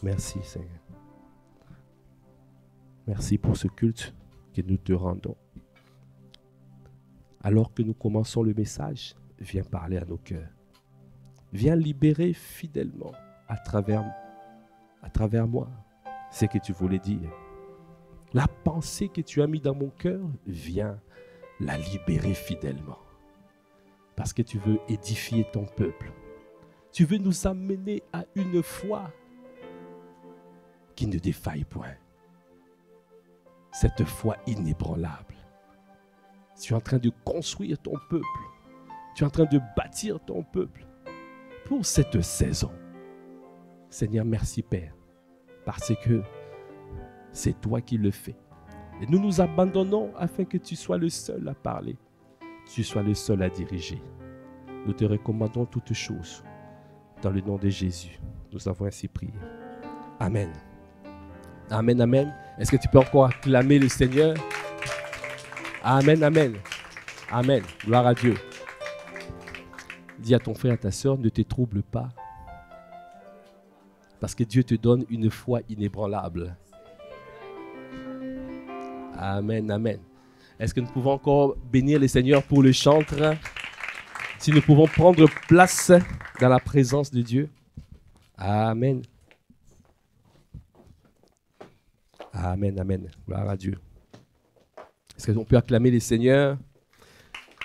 Merci Seigneur. Merci pour ce culte que nous te rendons. Alors que nous commençons le message, viens parler à nos cœurs. Viens libérer fidèlement à travers moi ce que tu voulais dire. La pensée que tu as mise dans mon cœur, viens la libérer fidèlement. Parce que tu veux édifier ton peuple. Tu veux nous amener à une foi qui ne défaille point. Cette foi inébranlable. Tu es en train de construire ton peuple. Tu es en train de bâtir ton peuple pour cette saison. Seigneur, merci Père, parce que c'est toi qui le fais. Et nous nous abandonnons afin que tu sois le seul à parler. Tu sois le seul à diriger. Nous te recommandons toutes choses. Dans le nom de Jésus, nous avons ainsi prié. Amen. Amen, amen. Est-ce que tu peux encore acclamer le Seigneur? Amen, amen. Amen. Gloire à Dieu. Dis à ton frère, à ta soeur, ne te trouble pas. Parce que Dieu te donne une foi inébranlable. Amen, amen. Est-ce que nous pouvons encore bénir le Seigneur pour le chantre? Si nous pouvons prendre place dans la présence de Dieu. Amen. Amen, amen. Gloire à Dieu. Est-ce qu'on peut acclamer le Seigneur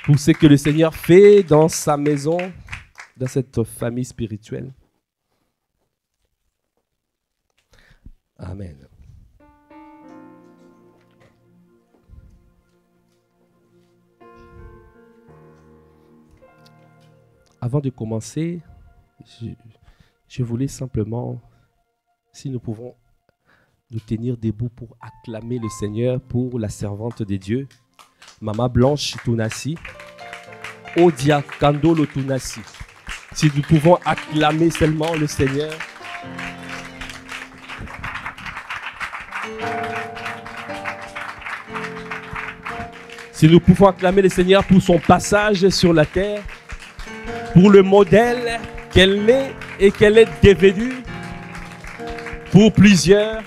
pour ce que le Seigneur fait dans sa maison, dans cette famille spirituelle? Amen. Avant de commencer, je voulais simplement, si nous pouvons nous tenir debout pour acclamer le Seigneur pour la servante de Dieu, Maman Blanche Tunasi, Odia Kandolo Tunasi. Si nous pouvons acclamer seulement le Seigneur. Si nous pouvons acclamer le Seigneur pour son passage sur la terre, pour le modèle qu'elle est et qu'elle est devenue pour plusieurs.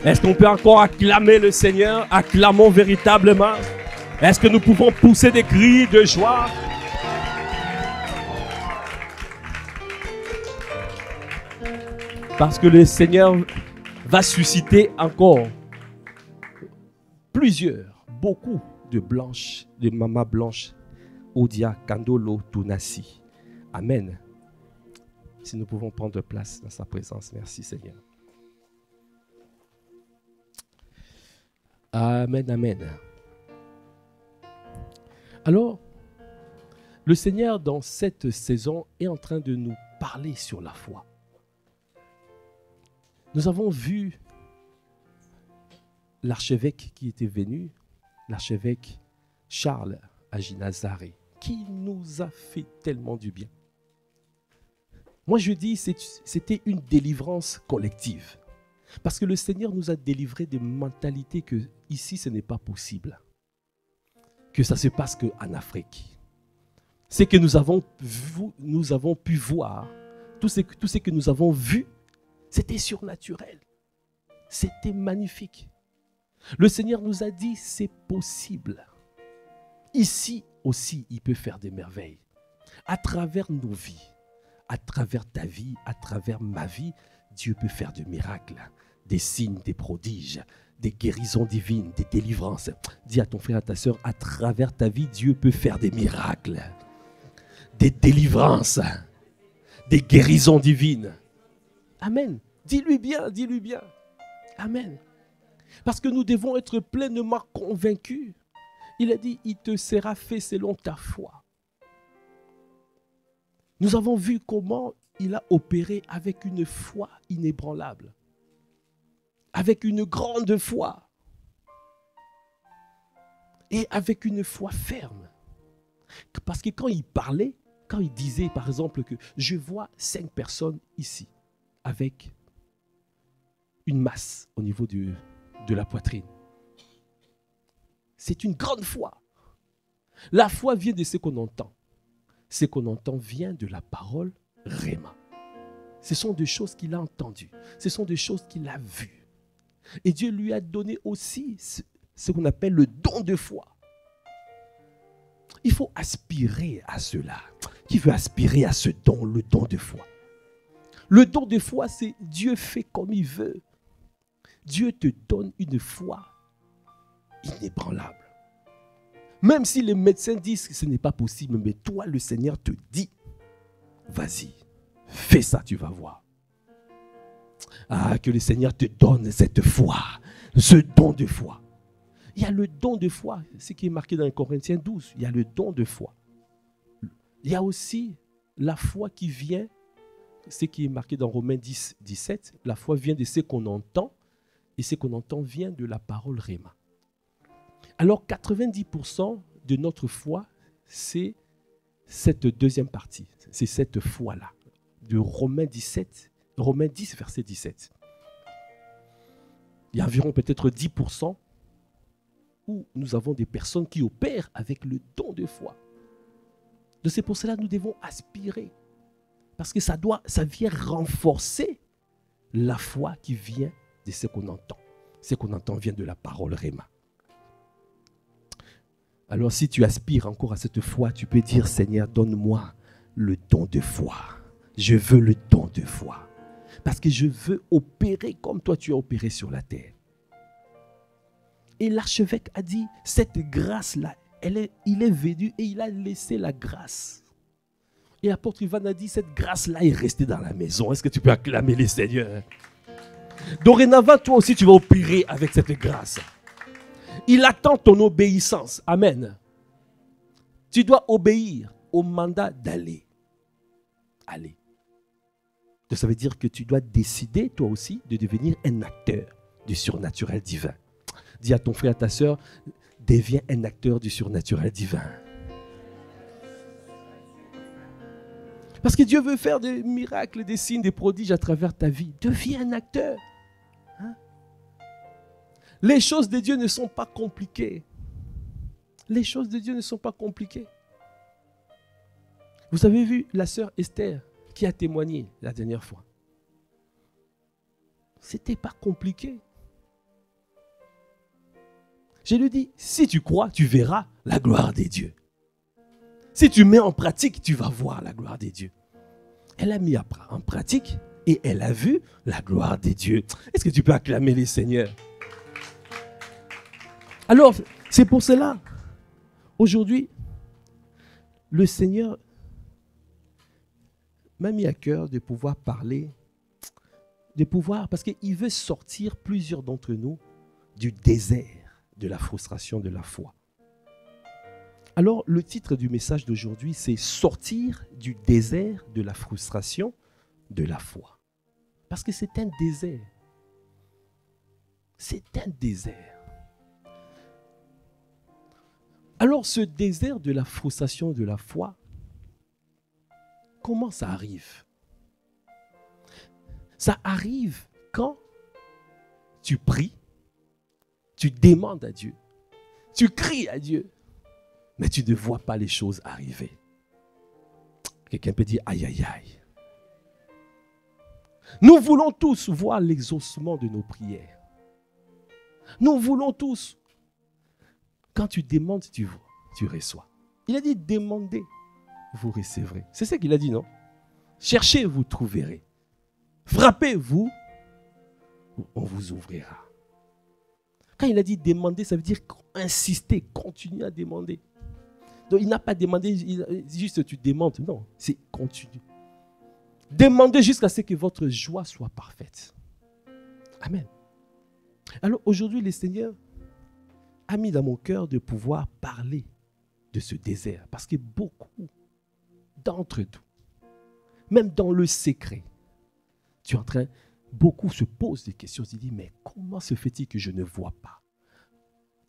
Est-ce qu'on peut encore acclamer le Seigneur? Acclamons véritablement. Est-ce que nous pouvons pousser des cris de joie? Parce que le Seigneur va susciter encore beaucoup de blanches, de Maman Blanche, Odia Kandolo Tunasi. Amen. Si nous pouvons prendre place dans sa présence, merci Seigneur. Amen, amen. Alors, le Seigneur dans cette saison est en train de nous parler sur la foi. Nous avons vu l'archevêque qui était venu, l'archevêque Charles Aginazaré, qui nous a fait tellement du bien. Moi je dis c'était une délivrance collective. Parce que le Seigneur nous a délivré des mentalités que ici ce n'est pas possible. Que ça se passe qu'en Afrique. C'est que nous avons pu voir, tout ce que nous avons vu, c'était surnaturel. C'était magnifique. Le Seigneur nous a dit, c'est possible. Ici aussi, il peut faire des merveilles. À travers nos vies, à travers ta vie, à travers ma vie, Dieu peut faire des miracles, des signes, des prodiges, des guérisons divines, des délivrances. Dis à ton frère, à ta soeur, à travers ta vie, Dieu peut faire des miracles, des délivrances, des guérisons divines. Amen. Dis-lui bien, dis-lui bien. Amen. Parce que nous devons être pleinement convaincus. Il a dit, il te sera fait selon ta foi. Nous avons vu comment il a opéré avec une foi inébranlable. Avec une grande foi. Et avec une foi ferme. Parce que quand il parlait, quand il disait par exemple que je vois 5 personnes ici avec une masse au niveau de la poitrine. C'est une grande foi. La foi vient de ce qu'on entend. ce qu'on entend vient de la parole Réma. Ce sont des choses qu'il a entendues. Ce sont des choses qu'il a vues. Et Dieu lui a donné aussi ce qu'on appelle le don de foi. Il faut aspirer à cela. Qui veut aspirer à ce don, le don de foi? Le don de foi, c'est Dieu fait comme il veut. Dieu te donne une foi inébranlable. Même si les médecins disent que ce n'est pas possible, mais toi, le Seigneur te dit, vas-y, fais ça, tu vas voir. Ah, que le Seigneur te donne cette foi, ce don de foi. Il y a le don de foi, ce qui est marqué dans Corinthiens 12, il y a le don de foi. Il y a aussi la foi qui vient, ce qui est marqué dans Romains 10, 17, la foi vient de ce qu'on entend, et ce qu'on entend vient de la parole Réma. Alors 90% de notre foi, c'est cette deuxième partie, c'est cette foi-là, de Romains 10, verset 17. Il y a environ peut-être 10% où nous avons des personnes qui opèrent avec le don de foi. Donc c'est pour cela que nous devons aspirer, parce que ça vient renforcer la foi qui vient de ce qu'on entend. Ce qu'on entend vient de la parole Réma. Alors si tu aspires encore à cette foi, tu peux dire, Seigneur, donne-moi le don de foi. Je veux le don de foi. Parce que je veux opérer comme toi tu as opéré sur la terre. Et l'archevêque a dit, cette grâce-là, il est venu et il a laissé la grâce. Et l'apôtre Ivan a dit, cette grâce-là est restée dans la maison. Est-ce que tu peux acclamer le Seigneur? Dorénavant, toi aussi, tu vas opérer avec cette grâce. Il attend ton obéissance. Amen. Tu dois obéir au mandat d'aller. Allez. Donc ça veut dire que tu dois décider, toi aussi, de devenir un acteur du surnaturel divin. Dis à ton frère, à ta soeur, deviens un acteur du surnaturel divin. Parce que Dieu veut faire des miracles, des signes, des prodiges à travers ta vie. Deviens un acteur. Hein? Les choses de Dieu ne sont pas compliquées. Les choses de Dieu ne sont pas compliquées. Vous avez vu la sœur Esther qui a témoigné la dernière fois. C'était pas compliqué. Je lui dis, si tu crois, tu verras la gloire des dieux. Si tu mets en pratique, tu vas voir la gloire des dieux. Elle a mis en pratique et elle a vu la gloire des dieux. Est-ce que tu peux acclamer les seigneurs? Alors, c'est pour cela, aujourd'hui, le Seigneur m'a mis à cœur de pouvoir parler, parce qu'il veut sortir plusieurs d'entre nous du désert de la frustration de la foi. Alors, le titre du message d'aujourd'hui, c'est « Sortir du désert de la frustration de la foi ». Parce que c'est un désert. C'est un désert. Alors, ce désert de la frustration de la foi, comment ça arrive? Ça arrive quand tu pries, tu demandes à Dieu, tu cries à Dieu, mais tu ne vois pas les choses arriver. Quelqu'un peut dire aïe aïe aïe. Nous voulons tous voir l'exaucement de nos prières. Nous voulons tous. Quand tu demandes, tu reçois. Il a dit demandez, vous recevrez. C'est ce qu'il a dit, non? Cherchez, vous trouverez. Frappez, on vous ouvrira. Quand il a dit demander, ça veut dire insister, continuer à demander. Donc il n'a pas demandé juste tu demandes, non, c'est continue. Demandez jusqu'à ce que votre joie soit parfaite. Amen. Alors aujourd'hui, le Seigneur a mis dans mon cœur de pouvoir parler de ce désert. Parce que beaucoup d'entre nous, même dans le secret, beaucoup se posent des questions. Ils disent, mais comment se fait-il que je ne vois pas?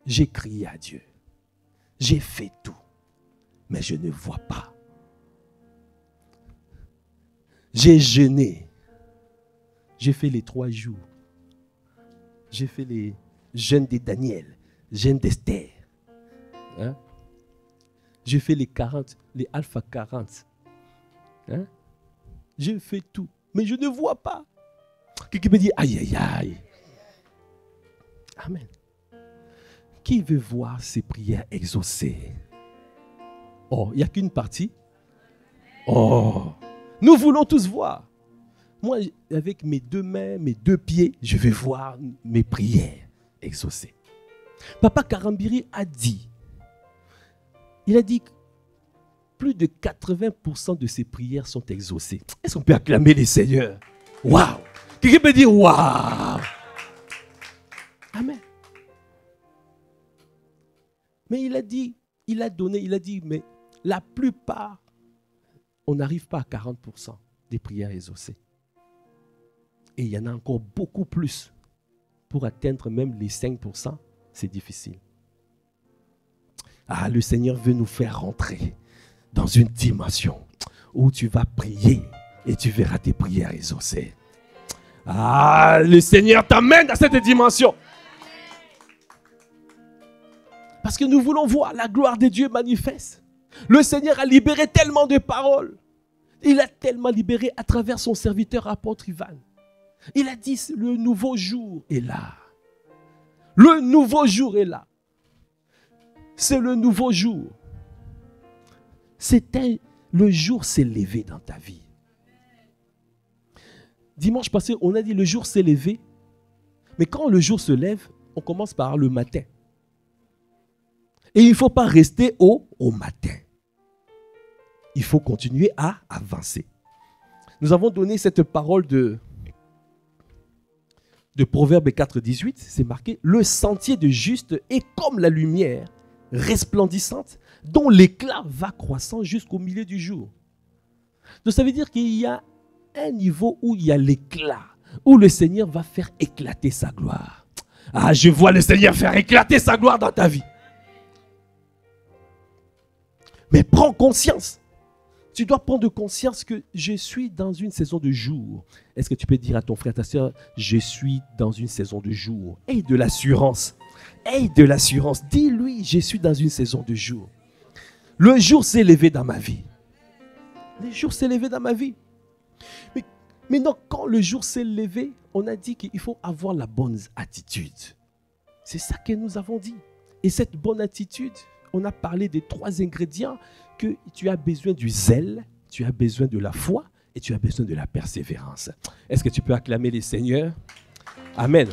J'ai crié à Dieu. J'ai fait tout. Mais je ne vois pas. J'ai jeûné. J'ai fait les 3 jours. J'ai fait les jeûnes de Daniel, jeûne d'Esther. Hein? Je fais les 40, les alpha 40. Hein? Je fais tout, mais je ne vois pas. Quelqu'un me dit, aïe, aïe, aïe. Amen. Qui veut voir ses prières exaucées? Oh, il n'y a qu'une partie. Oh, nous voulons tous voir. Moi, avec mes 2 mains, mes 2 pieds, je vais voir mes prières exaucées. Papa Karambiri a dit, il a dit que plus de 80% de ses prières sont exaucées. Est-ce qu'on peut acclamer les seigneurs? Waouh! Quelqu'un peut dire waouh! Amen. Mais il a dit, il a donné, il a dit, mais la plupart, on n'arrive pas à 40% des prières exaucées. Et il y en a encore beaucoup plus. Pour atteindre même les 5%, c'est difficile. Ah, le Seigneur veut nous faire rentrer dans une dimension où tu vas prier et tu verras tes prières exaucées. Ah, le Seigneur t'amène à cette dimension. Parce que nous voulons voir la gloire de Dieu manifeste. Le Seigneur a libéré tellement de paroles. Il a tellement libéré à travers son serviteur apôtre Ivan. Il a dit, le nouveau jour est là. Le nouveau jour est là. C'est le nouveau jour. C'était le jour s'est levé dans ta vie. Dimanche passé, on a dit le jour s'est levé. Mais quand le jour se lève, on commence par le matin. Et il ne faut pas rester au matin. Il faut continuer à avancer. Nous avons donné cette parole de Proverbe 4, 18. C'est marqué, le sentier de juste est comme la lumière resplendissante dont l'éclat va croissant jusqu'au milieu du jour. Donc ça veut dire qu'il y a un niveau où il y a l'éclat, où le Seigneur va faire éclater sa gloire. Ah, je vois le Seigneur faire éclater sa gloire dans ta vie. Mais prends conscience. Tu dois prendre conscience que je suis dans une saison de jour. Est-ce que tu peux dire à ton frère, ta soeur, je suis dans une saison de jour? Aie de l'assurance. Aie de l'assurance. Dis-lui, je suis dans une saison de jour. Le jour s'est levé dans ma vie. Le jour s'est levé dans ma vie. Mais non, quand le jour s'est levé, on a dit qu'il faut avoir la bonne attitude. C'est ça que nous avons dit. Et cette bonne attitude, on a parlé des 3 ingrédients que tu as besoin du zèle, tu as besoin de la foi et tu as besoin de la persévérance. Est-ce que tu peux acclamer les seigneurs? Amen.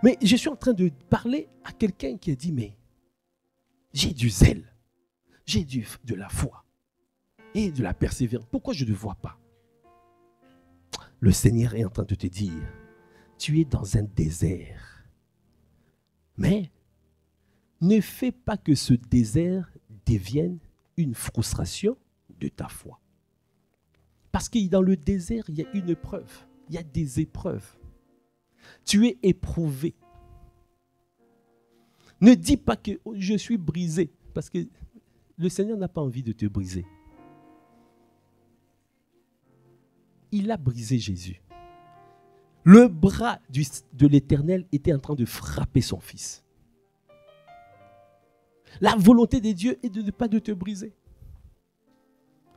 Mais je suis en train de parler à quelqu'un qui a dit, mais j'ai du zèle, j'ai de la foi et de la persévérance. Pourquoi je ne vois pas? Le Seigneur est en train de te dire, tu es dans un désert. Mais ne fais pas que ce désert devienne une frustration de ta foi. Parce que dans le désert, il y a une épreuve, il y a des épreuves. Tu es éprouvé. Ne dis pas que je suis brisé, parce que le Seigneur n'a pas envie de te briser. Il a brisé Jésus. Le bras de l'Éternel était en train de frapper son fils. La volonté de Dieu est de ne pas de te briser.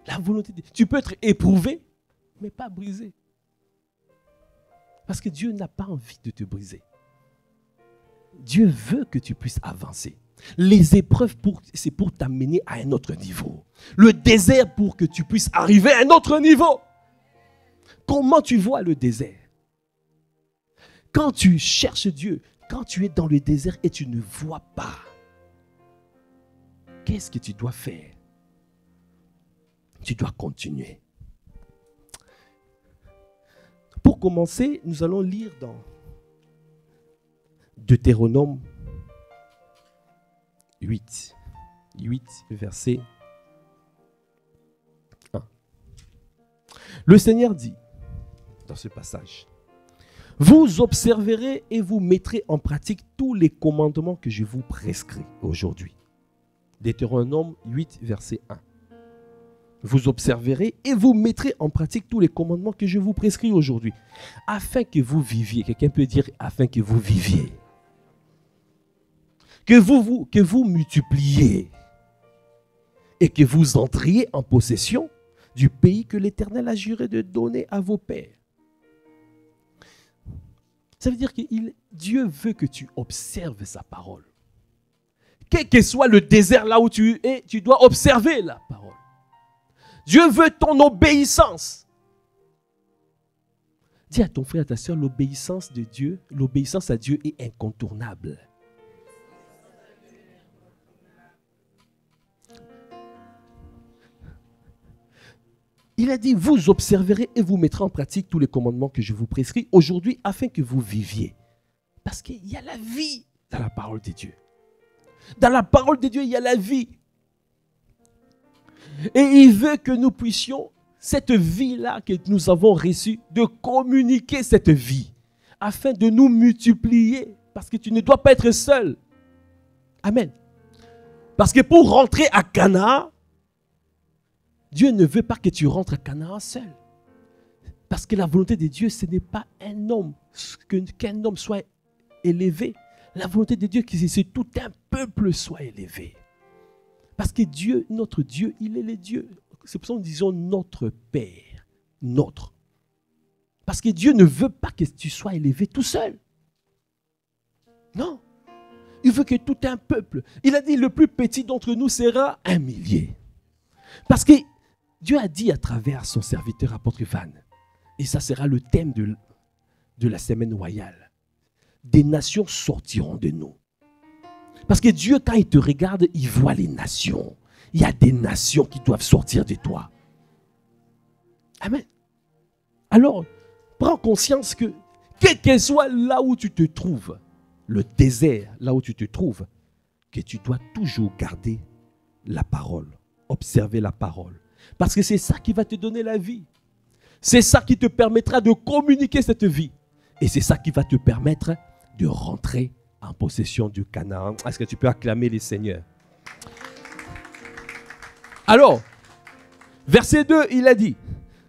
La volonté de Dieu. Tu peux être éprouvé, mais pas brisé. Parce que Dieu n'a pas envie de te briser. Dieu veut que tu puisses avancer. Les épreuves, c'est pour t'amener à un autre niveau. Le désert pour que tu puisses arriver à un autre niveau. Comment tu vois le désert? Quand tu cherches Dieu, quand tu es dans le désert et tu ne vois pas, qu'est-ce que tu dois faire? Tu dois continuer. Pour commencer, nous allons lire dans Deutéronome 8, verset 1. Le Seigneur dit dans ce passage, « Vous observerez et vous mettrez en pratique tous les commandements que je vous prescris aujourd'hui. » Deutéronome 8, verset 1. Vous observerez et vous mettrez en pratique tous les commandements que je vous prescris aujourd'hui, afin que vous viviez. Quelqu'un peut dire, afin que vous viviez. que vous multipliez et que vous entriez en possession du pays que l'Éternel a juré de donner à vos pères. Ça veut dire que Dieu veut que tu observes sa parole. Quel que soit le désert là où tu es, tu dois observer la parole. Dieu veut ton obéissance. Dis à ton frère, à ta soeur, l'obéissance de Dieu, l'obéissance à Dieu est incontournable. Il a dit, vous observerez et vous mettrez en pratique tous les commandements que je vous prescris aujourd'hui afin que vous viviez. Parce qu'il y a la vie dans la parole de Dieu. Dans la parole de Dieu, il y a la vie. Et il veut que nous puissions, cette vie-là que nous avons reçue, de communiquer cette vie afin de nous multiplier. Parce que tu ne dois pas être seul. Amen. Parce que pour rentrer à Canaan, Dieu ne veut pas que tu rentres à Canaan seul. Parce que la volonté de Dieu, ce n'est pas un homme, qu'un homme soit élevé. La volonté de Dieu, c'est que tout un peuple soit élevé. Parce que Dieu, notre Dieu, il est le Dieu. C'est pour ça que nous disons notre Père. Notre. Parce que Dieu ne veut pas que tu sois élevé tout seul. Non. Il veut que tout un peuple. Il a dit le plus petit d'entre nous sera 1 millier. Parce que Dieu a dit à travers son serviteur apôtre Van, et ça sera le thème de la semaine royale, des nations sortiront de nous. Parce que Dieu, quand il te regarde, il voit les nations. Il y a des nations qui doivent sortir de toi. Amen. Alors, prends conscience que, quel que soit là où tu te trouves, le désert, là où tu te trouves, que tu dois toujours garder la parole, observer la parole. Parce que c'est ça qui va te donner la vie. C'est ça qui te permettra de communiquer cette vie. Et c'est ça qui va te permettre de rentrer en possession du Canaan. Est-ce que tu peux acclamer les seigneurs? Alors, verset 2, il a dit,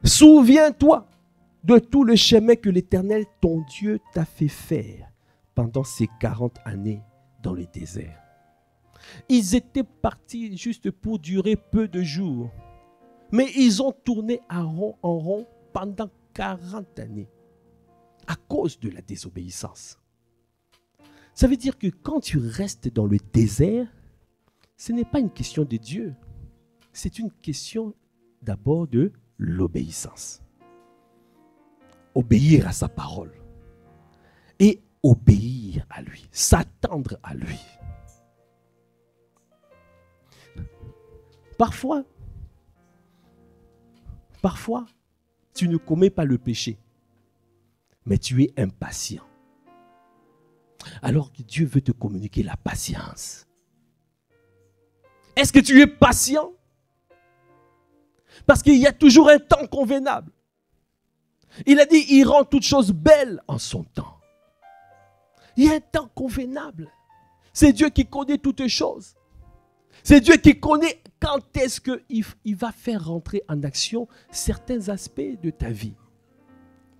souviens-toi de tout le chemin que l'Éternel, ton Dieu, t'a fait faire pendant ces 40 années dans le désert. Ils étaient partis juste pour durer peu de jours. Mais ils ont tourné en rond pendant 40 années à cause de la désobéissance. Ça veut dire que quand tu restes dans le désert, ce n'est pas une question de Dieu. C'est une question d'abord de l'obéissance. Obéir à sa parole. Et obéir à lui. S'attendre à lui. Parfois, tu ne commets pas le péché, mais tu es impatient. Alors que Dieu veut te communiquer la patience. Est-ce que tu es patient? Parce qu'il y a toujours un temps convenable. Il a dit, il rend toutes choses belles en son temps. Il y a un temps convenable. C'est Dieu qui connaît toutes choses. C'est Dieu qui connaît quand est-ce qu'il va faire rentrer en action certains aspects de ta vie.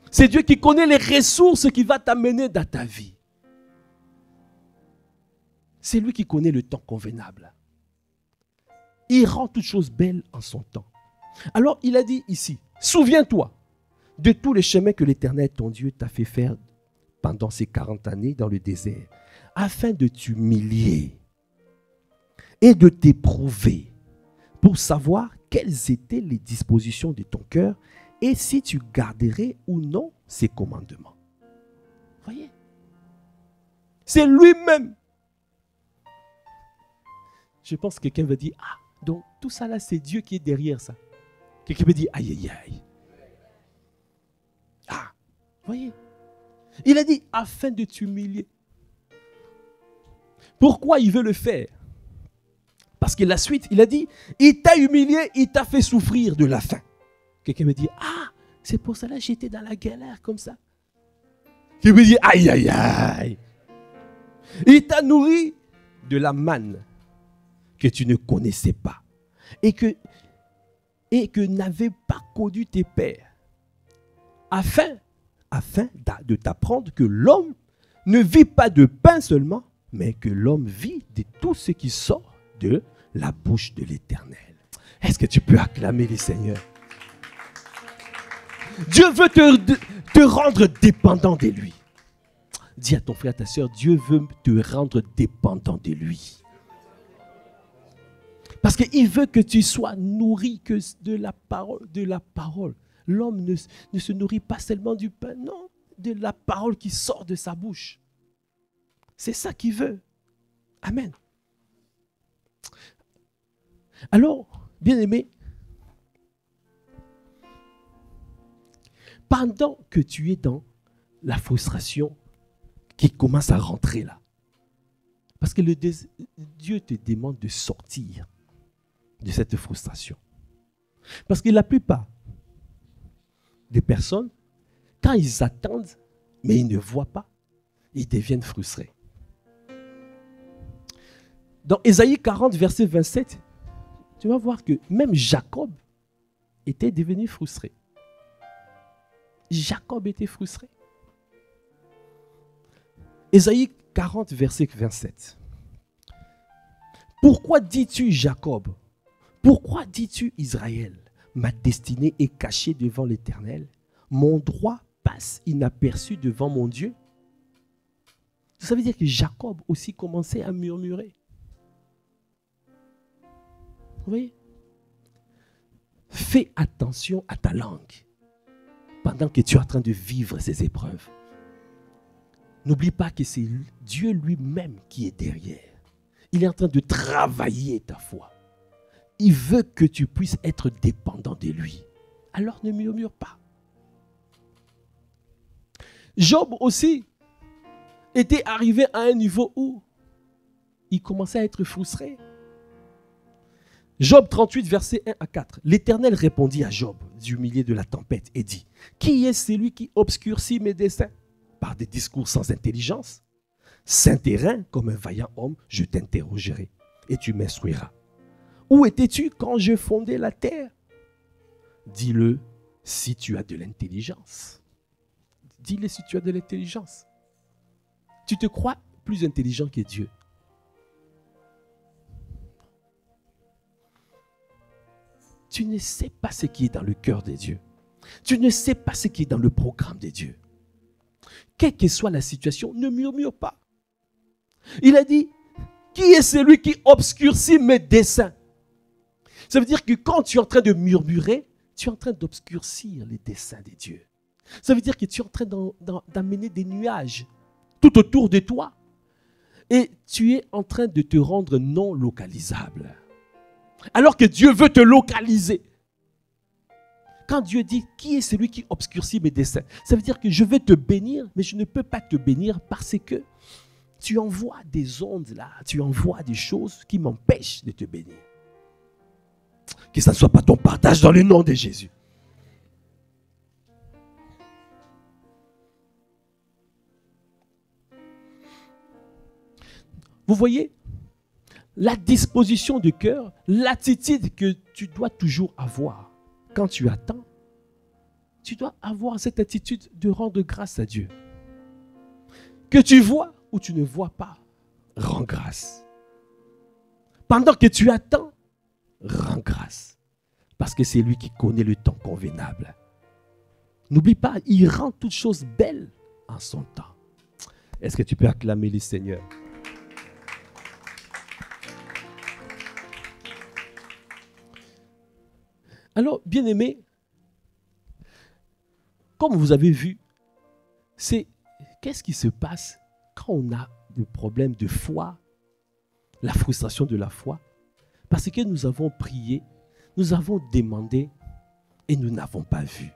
C'est Dieu qui connaît les ressources qui va t'amener dans ta vie. C'est lui qui connaît le temps convenable. Il rend toutes choses belles en son temps. Alors il a dit ici, souviens-toi de tous les chemins que l'Éternel, ton Dieu, t'a fait faire pendant ces 40 années dans le désert, afin de t'humilier et de t'éprouver pour savoir quelles étaient les dispositions de ton cœur et si tu garderais ou non ses commandements. Voyez? C'est lui-même. Je pense que quelqu'un va dire, ah, donc tout ça là, c'est Dieu qui est derrière ça. Quelqu'un va dire, aïe, aïe, aïe. Ah, voyez? Il a dit, afin de t'humilier. Pourquoi il veut le faire? Parce que la suite, il a dit, il t'a humilié, il t'a fait souffrir de la faim. Quelqu'un me dit, ah, c'est pour ça là j'étais dans la galère comme ça. Qui me dit, aïe, aïe, aïe. Il t'a nourri de la manne que tu ne connaissais pas et que n'avaient pas connu tes pères, afin de t'apprendre que l'homme ne vit pas de pain seulement, mais que l'homme vit de tout ce qui sort de la bouche de l'Éternel. Est-ce que tu peux acclamer le Seigneur? Dieu veut te rendre dépendant de lui. Dis à ton frère, ta soeur, Dieu veut te rendre dépendant de lui. Parce qu'il veut que tu sois nourri que de la parole. L'homme ne se nourrit pas seulement du pain, non, de la parole qui sort de sa bouche. C'est ça qu'il veut. Amen. Alors, bien-aimé, pendant que tu es dans la frustration qui commence à rentrer là, parce que Dieu te demande de sortir de cette frustration. Parce que la plupart des personnes, quand ils attendent, mais ils ne voient pas, ils deviennent frustrés. Dans Ésaïe 40, verset 27, tu vas voir que même Jacob était devenu frustré. Jacob était frustré. Ésaïe 40, verset 27. Pourquoi dis-tu Jacob? Pourquoi dis-tu Israël? Ma destinée est cachée devant l'Éternel. Mon droit passe inaperçu devant mon Dieu. Ça veut dire que Jacob aussi commençait à murmurer. Vous voyez? Fais attention à ta langue pendant que tu es en train de vivre ces épreuves. N'oublie pas que c'est Dieu lui-même qui est derrière. Il est en train de travailler ta foi. Il veut que tu puisses être dépendant de lui. Alors ne murmure pas. Job aussi était arrivé à un niveau où il commençait à être frustré. Job 38, versets 1 à 4. L'Éternel répondit à Job du milieu de la tempête et dit: qui est celui qui obscurcit mes desseins par des discours sans intelligence? Saint terrain, comme un vaillant homme, je t'interrogerai et tu m'instruiras. Où étais-tu quand je fondais la terre? Dis-le si tu as de l'intelligence. Dis-le si tu as de l'intelligence. Tu te crois plus intelligent que Dieu. Tu ne sais pas ce qui est dans le cœur de Dieu. Tu ne sais pas ce qui est dans le programme de Dieu. Quelle que soit la situation, ne murmure pas. Il a dit: qui est celui qui obscurcit mes desseins? Ça veut dire que quand tu es en train de murmurer, tu es en train d'obscurcir les desseins de Dieu. Ça veut dire que tu es en train d'amener des nuages tout autour de toi. Et tu es en train de te rendre non localisable. Alors que Dieu veut te localiser. Quand Dieu dit: qui est celui qui obscurcit mes desseins? Ça veut dire que je vais te bénir, mais je ne peux pas te bénir parce que tu envoies des ondes là, tu envoies des choses qui m'empêchent de te bénir. Que ça ne soit pas ton partage dans le nom de Jésus. Vous voyez, la disposition du cœur, l'attitude que tu dois toujours avoir quand tu attends, tu dois avoir cette attitude de rendre grâce à Dieu. Que tu vois ou tu ne vois pas, rends grâce. Pendant que tu attends, rends grâce. Parce que c'est lui qui connaît le temps convenable. N'oublie pas, il rend toutes choses belles en son temps. Est-ce que tu peux acclamer le Seigneur? Alors, bien-aimés, comme vous avez vu, c'est qu'est-ce qui se passe quand on a des problèmes de foi, la frustration de la foi, parce que nous avons prié, nous avons demandé et nous n'avons pas vu.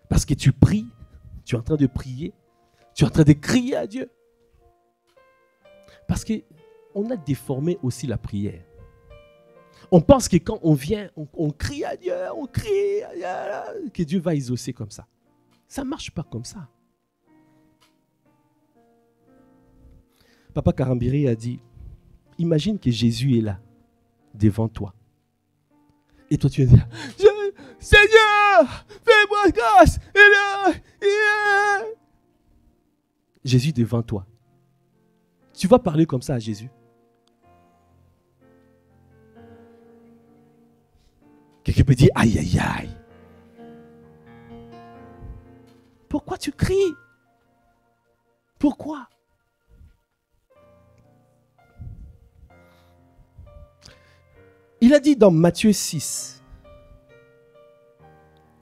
Parce que tu pries, tu es en train de prier, tu es en train de crier à Dieu. Parce qu'on a déformé aussi la prière. On pense que quand on vient, on crie à Dieu, on crie, que Dieu va exaucer comme ça. Ça ne marche pas comme ça. Papa Karambiri a dit, imagine que Jésus est là, devant toi. Et toi tu vas dire, Seigneur, fais-moi grâce. Jésus devant toi. Tu vas parler comme ça à Jésus. Quelqu'un peut dire, aïe, aïe, aïe. Pourquoi tu cries? Pourquoi? Il a dit dans Matthieu 6,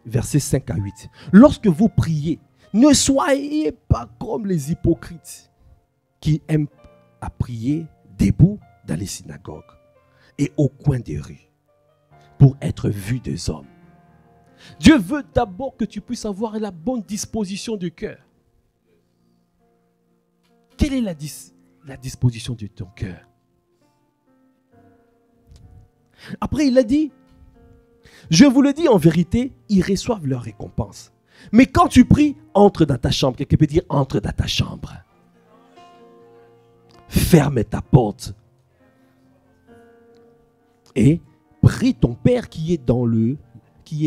versets 5 à 8, lorsque vous priez, ne soyez pas comme les hypocrites qui aiment à prier debout dans les synagogues et au coin des rues pour être vus des hommes. Dieu veut d'abord que tu puisses avoir la bonne disposition du cœur. Quelle est la disposition de ton cœur? Après, il a dit, je vous le dis en vérité, ils reçoivent leur récompense. Mais quand tu pries, entre dans ta chambre. Quelqu'un peut dire, entre dans ta chambre. Ferme ta porte. Et prie ton Père qui est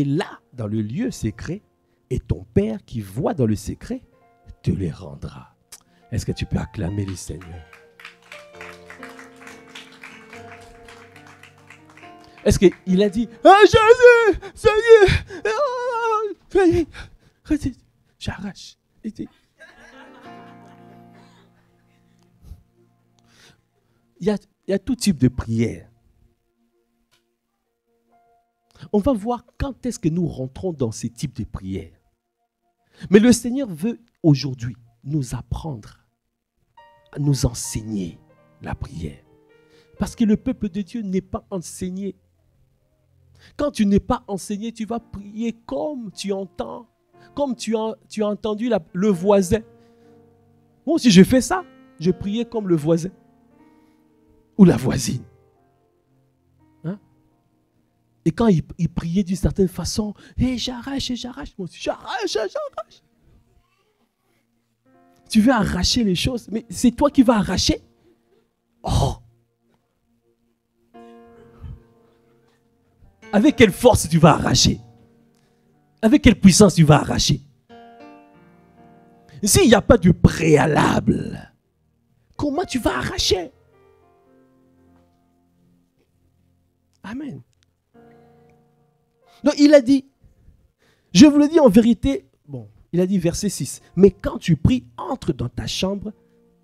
là, dans le lieu secret. Et ton Père qui voit dans le secret, te les rendra. Est-ce que tu peux acclamer le Seigneur? Est-ce qu'il a dit, ah Jésus, Seigneur, j'arrache. Il y a tout type de prière. On va voir quand est-ce que nous rentrons dans ces types de prières. Mais le Seigneur veut aujourd'hui nous apprendre, à nous enseigner la prière. Parce que le peuple de Dieu n'est pas enseigné. Quand tu n'es pas enseigné, tu vas prier comme tu entends, comme tu as entendu le voisin. Moi aussi, je fais ça. Je priais comme le voisin ou la voisine. Hein? Et quand il priait d'une certaine façon, et j'arrache, moi aussi, j'arrache. Tu veux arracher les choses, mais c'est toi qui vas arracher. Oh! Avec quelle force tu vas arracher? Avec quelle puissance tu vas arracher? S'il n'y a pas de préalable, comment tu vas arracher? Amen. Donc il a dit, je vous le dis en vérité, bon, il a dit verset 6, mais quand tu pries, entre dans ta chambre,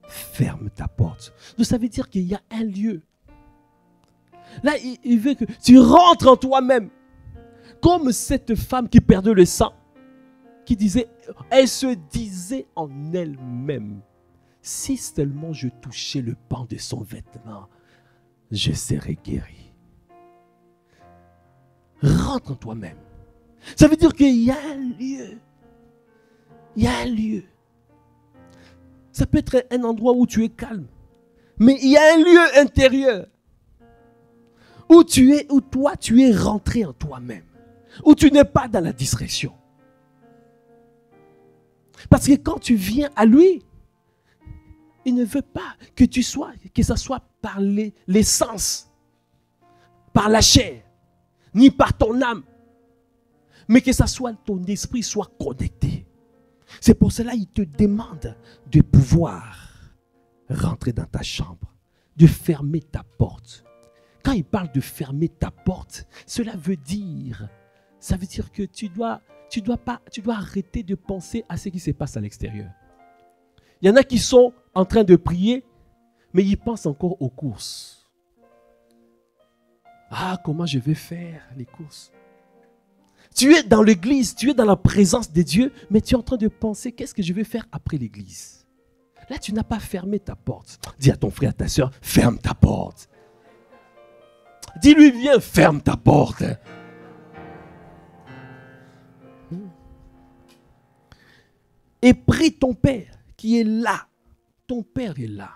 ferme ta porte. Donc ça veut dire qu'il y a un lieu. Là, il veut que tu rentres en toi-même. Comme cette femme qui perdait le sang, qui disait, elle se disait en elle-même, si seulement je touchais le pan de son vêtement, je serais guéri. Rentre en toi-même. Ça veut dire qu'il y a un lieu. Il y a un lieu. Ça peut être un endroit où tu es calme. Mais il y a un lieu intérieur. Où toi tu es rentré en toi-même. Où tu n'es pas dans la distraction. Parce que quand tu viens à lui, il ne veut pas que ça soit par les sens, par la chair, ni par ton âme, mais que ça soit ton esprit soit connecté. C'est pour cela qu'il te demande de pouvoir rentrer dans ta chambre, de fermer ta porte. Quand il parle de fermer ta porte, cela veut dire, que tu dois arrêter de penser à ce qui se passe à l'extérieur. Il y en a qui sont en train de prier, mais ils pensent encore aux courses. Ah, comment je vais faire les courses? Tu es dans l'église, tu es dans la présence de Dieu, mais tu es en train de penser, qu'est-ce que je vais faire après l'église? Là, tu n'as pas fermé ta porte. Dis à ton frère, à ta soeur, ferme ta porte. Dis-lui, viens, ferme ta porte. Et prie ton Père qui est là. Ton Père est là.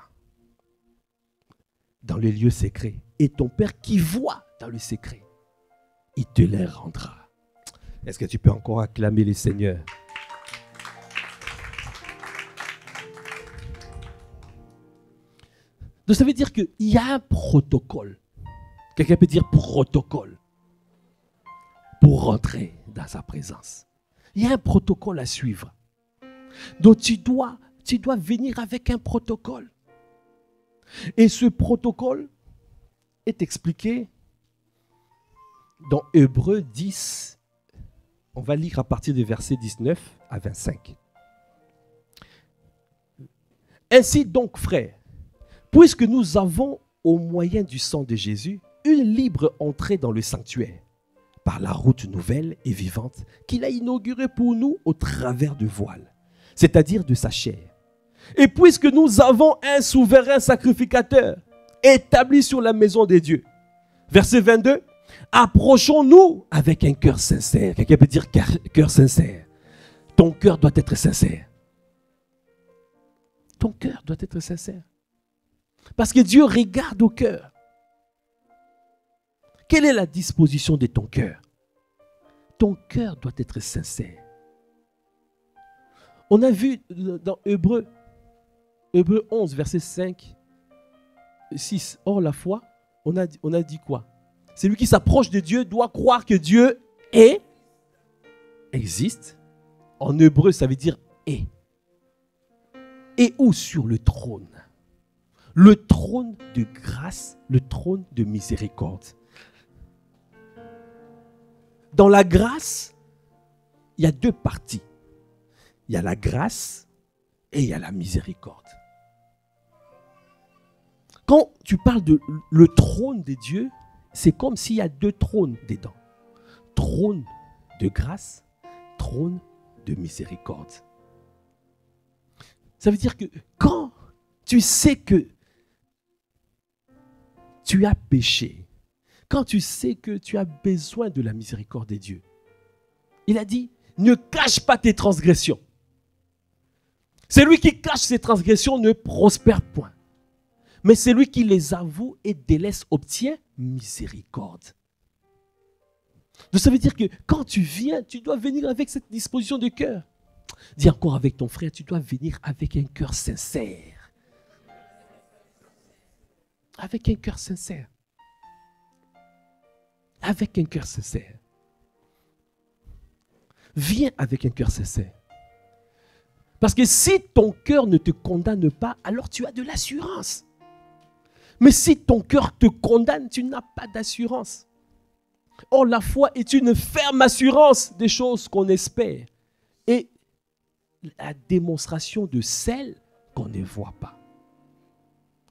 Dans le lieu secret. Et ton Père qui voit dans le secret. Il te les rendra. Est-ce que tu peux encore acclamer le Seigneur? Donc ça veut dire qu'il y a un protocole. Quelqu'un peut dire protocole. Pour rentrer dans sa présence. Il y a un protocole à suivre. Donc tu dois tu dois venir avec un protocole. Et ce protocole est expliqué dans Hébreux 10. On va lire à partir des versets 19 à 25. Ainsi donc, frères, puisque nous avons, au moyen du sang de Jésus, une libre entrée dans le sanctuaire, par la route nouvelle et vivante qu'il a inaugurée pour nous au travers du voile, c'est-à-dire de sa chair. Et puisque nous avons un souverain sacrificateur établi sur la maison de Dieu. Verset 22, approchons-nous avec un cœur sincère. Quelqu'un peut dire cœur sincère. Ton cœur doit être sincère. Ton cœur doit être sincère. Parce que Dieu regarde au cœur. Quelle est la disposition de ton cœur? Ton cœur doit être sincère. On a vu dans Hébreux 11, verset 5, 6. Or, la foi, on a dit quoi? Celui qui s'approche de Dieu doit croire que Dieu existe. En hébreu, ça veut dire est. Et où? Sur le trône. Le trône de grâce, le trône de miséricorde. Dans la grâce, il y a deux parties. Il y a la grâce et il y a la miséricorde. Quand tu parles de le trône de Dieu, c'est comme s'il y a deux trônes dedans. Trône de grâce, trône de miséricorde. Ça veut dire que quand tu sais que tu as péché, quand tu sais que tu as besoin de la miséricorde de Dieu, il a dit, ne cache pas tes transgressions. Celui qui cache ses transgressions ne prospère point. Mais celui qui les avoue et délaisse obtient miséricorde. Donc ça veut dire que quand tu viens, tu dois venir avec cette disposition de cœur. Dis encore avec ton frère, tu dois venir avec un cœur sincère. Avec un cœur sincère. Avec un cœur sincère. Viens avec un cœur sincère. Parce que si ton cœur ne te condamne pas, alors tu as de l'assurance. Mais si ton cœur te condamne, tu n'as pas d'assurance. Or, la foi est une ferme assurance des choses qu'on espère et la démonstration de celles qu'on ne voit pas.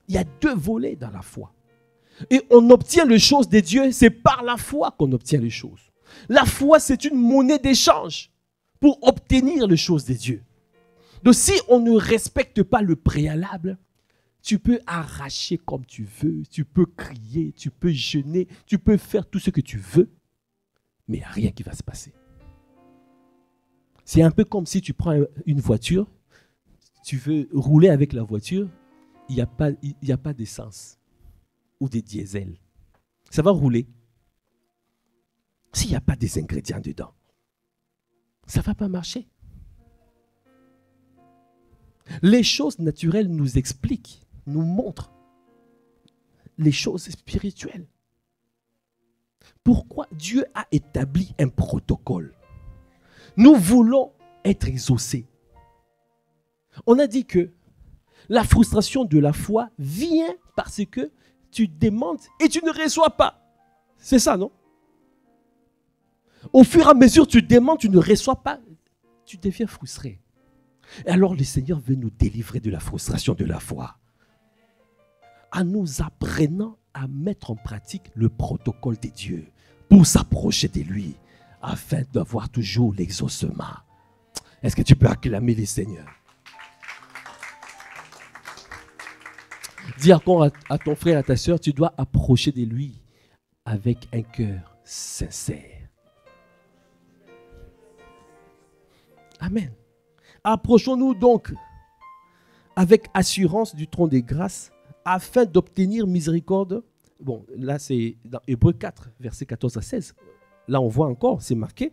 Il y a deux volets dans la foi. Et on obtient les choses de Dieu, c'est par la foi qu'on obtient les choses. La foi, c'est une monnaie d'échange pour obtenir les choses de Dieu. Donc, si on ne respecte pas le préalable, tu peux arracher comme tu veux, tu peux crier, tu peux jeûner, tu peux faire tout ce que tu veux, mais il n'y a rien qui va se passer. C'est un peu comme si tu prends une voiture, tu veux rouler avec la voiture, il n'y a pas d'essence ou de diesel. Ça va rouler. S'il n'y a pas des ingrédients dedans, ça ne va pas marcher. Les choses naturelles nous expliquent, nous montrent les choses spirituelles. Pourquoi Dieu a établi un protocole? Nous voulons être exaucés. On a dit que la frustration de la foi vient parce que tu demandes et tu ne reçois pas. C'est ça, non? Au fur et à mesure, tu demandes, tu ne reçois pas, tu deviens frustré. Et alors le Seigneur veut nous délivrer de la frustration de la foi en nous apprenant à mettre en pratique le protocole de Dieu pour s'approcher de lui afin d'avoir toujours l'exaucement. Est-ce que tu peux acclamer le Seigneur? Dis encore à ton frère, à ta soeur, tu dois approcher de lui avec un cœur sincère. Amen. Approchons-nous donc avec assurance du trône des grâces afin d'obtenir miséricorde. Bon, là c'est dans Hébreux 4, versets 14 à 16. Là on voit encore, c'est marqué.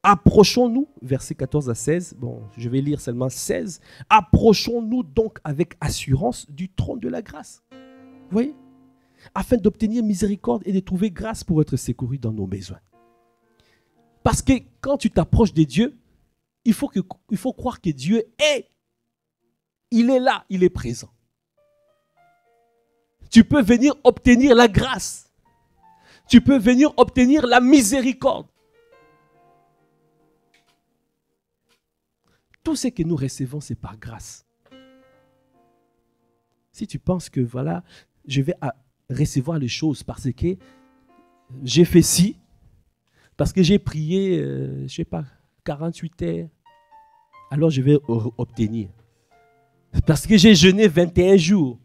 Approchons-nous, versets 14 à 16. Bon, je vais lire seulement 16. Approchons-nous donc avec assurance du trône de la grâce. Vous voyez? Afin d'obtenir miséricorde et de trouver grâce pour être secouru dans nos besoins. Parce que quand tu t'approches de Dieu, il faut croire que Dieu est. il est là, il est présent. Tu peux venir obtenir la grâce. Tu peux venir obtenir la miséricorde. Tout ce que nous recevons, c'est par grâce. Si tu penses que voilà, je vais recevoir les choses parce que j'ai fait ci, parce que j'ai prié, je ne sais pas, 48 heures, alors je vais obtenir. Parce que j'ai jeûné 21 jours,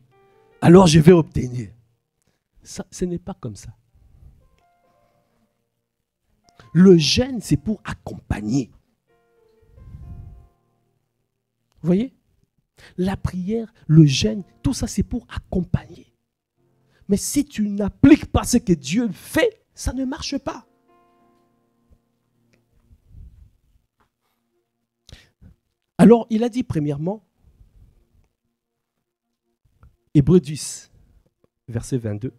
alors je vais obtenir. Ça, ce n'est pas comme ça. Le jeûne, c'est pour accompagner. Vous voyez? La prière, le jeûne, tout ça, c'est pour accompagner. Mais si tu n'appliques pas ce que Dieu fait, ça ne marche pas. Alors, il a dit premièrement, Hébreux 10, verset 22,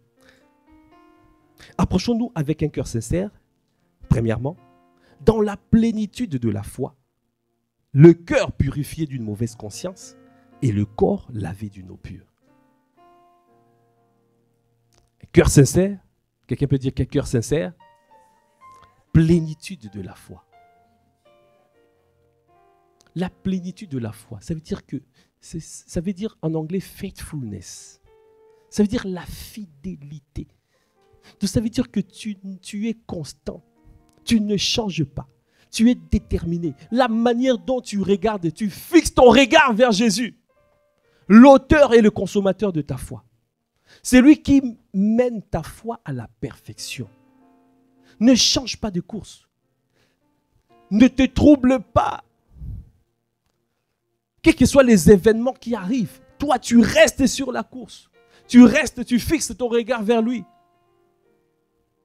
approchons-nous avec un cœur sincère, premièrement, dans la plénitude de la foi, le cœur purifié d'une mauvaise conscience et le corps lavé d'une eau pure. Cœur sincère, quelqu'un peut dire quel cœur sincère? Plénitude de la foi. La plénitude de la foi, ça veut dire que, ça veut dire en anglais faithfulness. Ça veut dire la fidélité. Donc ça veut dire que tu es constant, tu ne changes pas, tu es déterminé. La manière dont tu regardes, tu fixes ton regard vers Jésus, l'auteur et le consommateur de ta foi. C'est lui qui mène ta foi à la perfection. Ne change pas de course. Ne te trouble pas. Quels que soient les événements qui arrivent, toi tu restes sur la course. Tu restes, tu fixes ton regard vers lui.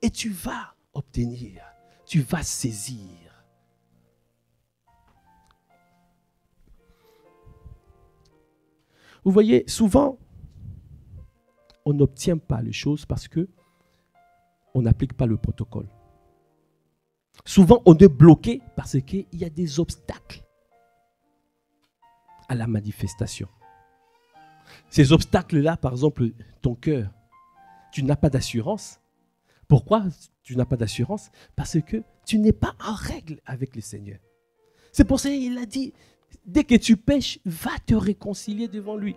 Et tu vas obtenir, tu vas saisir. Vous voyez, souvent, on n'obtient pas les choses parce que on n'applique pas le protocole. Souvent, on est bloqué parce qu'il y a des obstacles à la manifestation. Ces obstacles-là, par exemple, ton cœur, tu n'as pas d'assurance. Pourquoi tu n'as pas d'assurance? Parce que tu n'es pas en règle avec le Seigneur. C'est pour ça qu'il a dit, dès que tu pèches, va te réconcilier devant lui.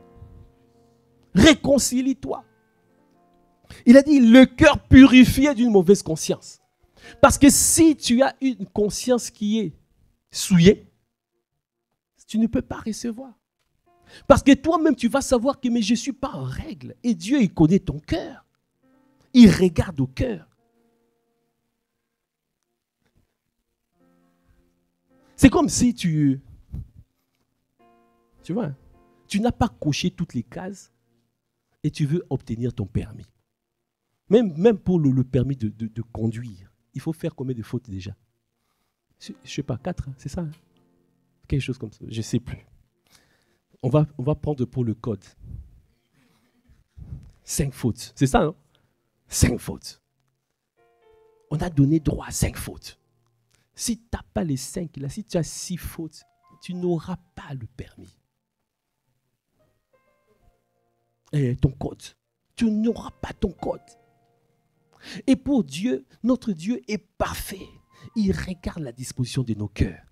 Réconcilie-toi. Il a dit, le cœur purifié d'une mauvaise conscience. Parce que si tu as une conscience qui est souillée, tu ne peux pas recevoir. Parce que toi-même, tu vas savoir que mais je ne suis pas en règle. Et Dieu, il connaît ton cœur. Il regarde au cœur. C'est comme si tu vois, tu n'as pas coché toutes les cases et tu veux obtenir ton permis. Même pour le permis de conduire, il faut faire combien de fautes déjà? Je ne sais pas, 4, c'est ça, hein? Quelque chose comme ça, je ne sais plus. On va prendre pour le code. 5 fautes, c'est ça, non? 5 fautes. On a donné droit à 5 fautes. Si tu n'as pas les 5, là, si tu as 6 fautes, tu n'auras pas le permis. Et ton code, tu n'auras pas ton code. Et pour Dieu, notre Dieu est parfait. Il regarde la disposition de nos cœurs.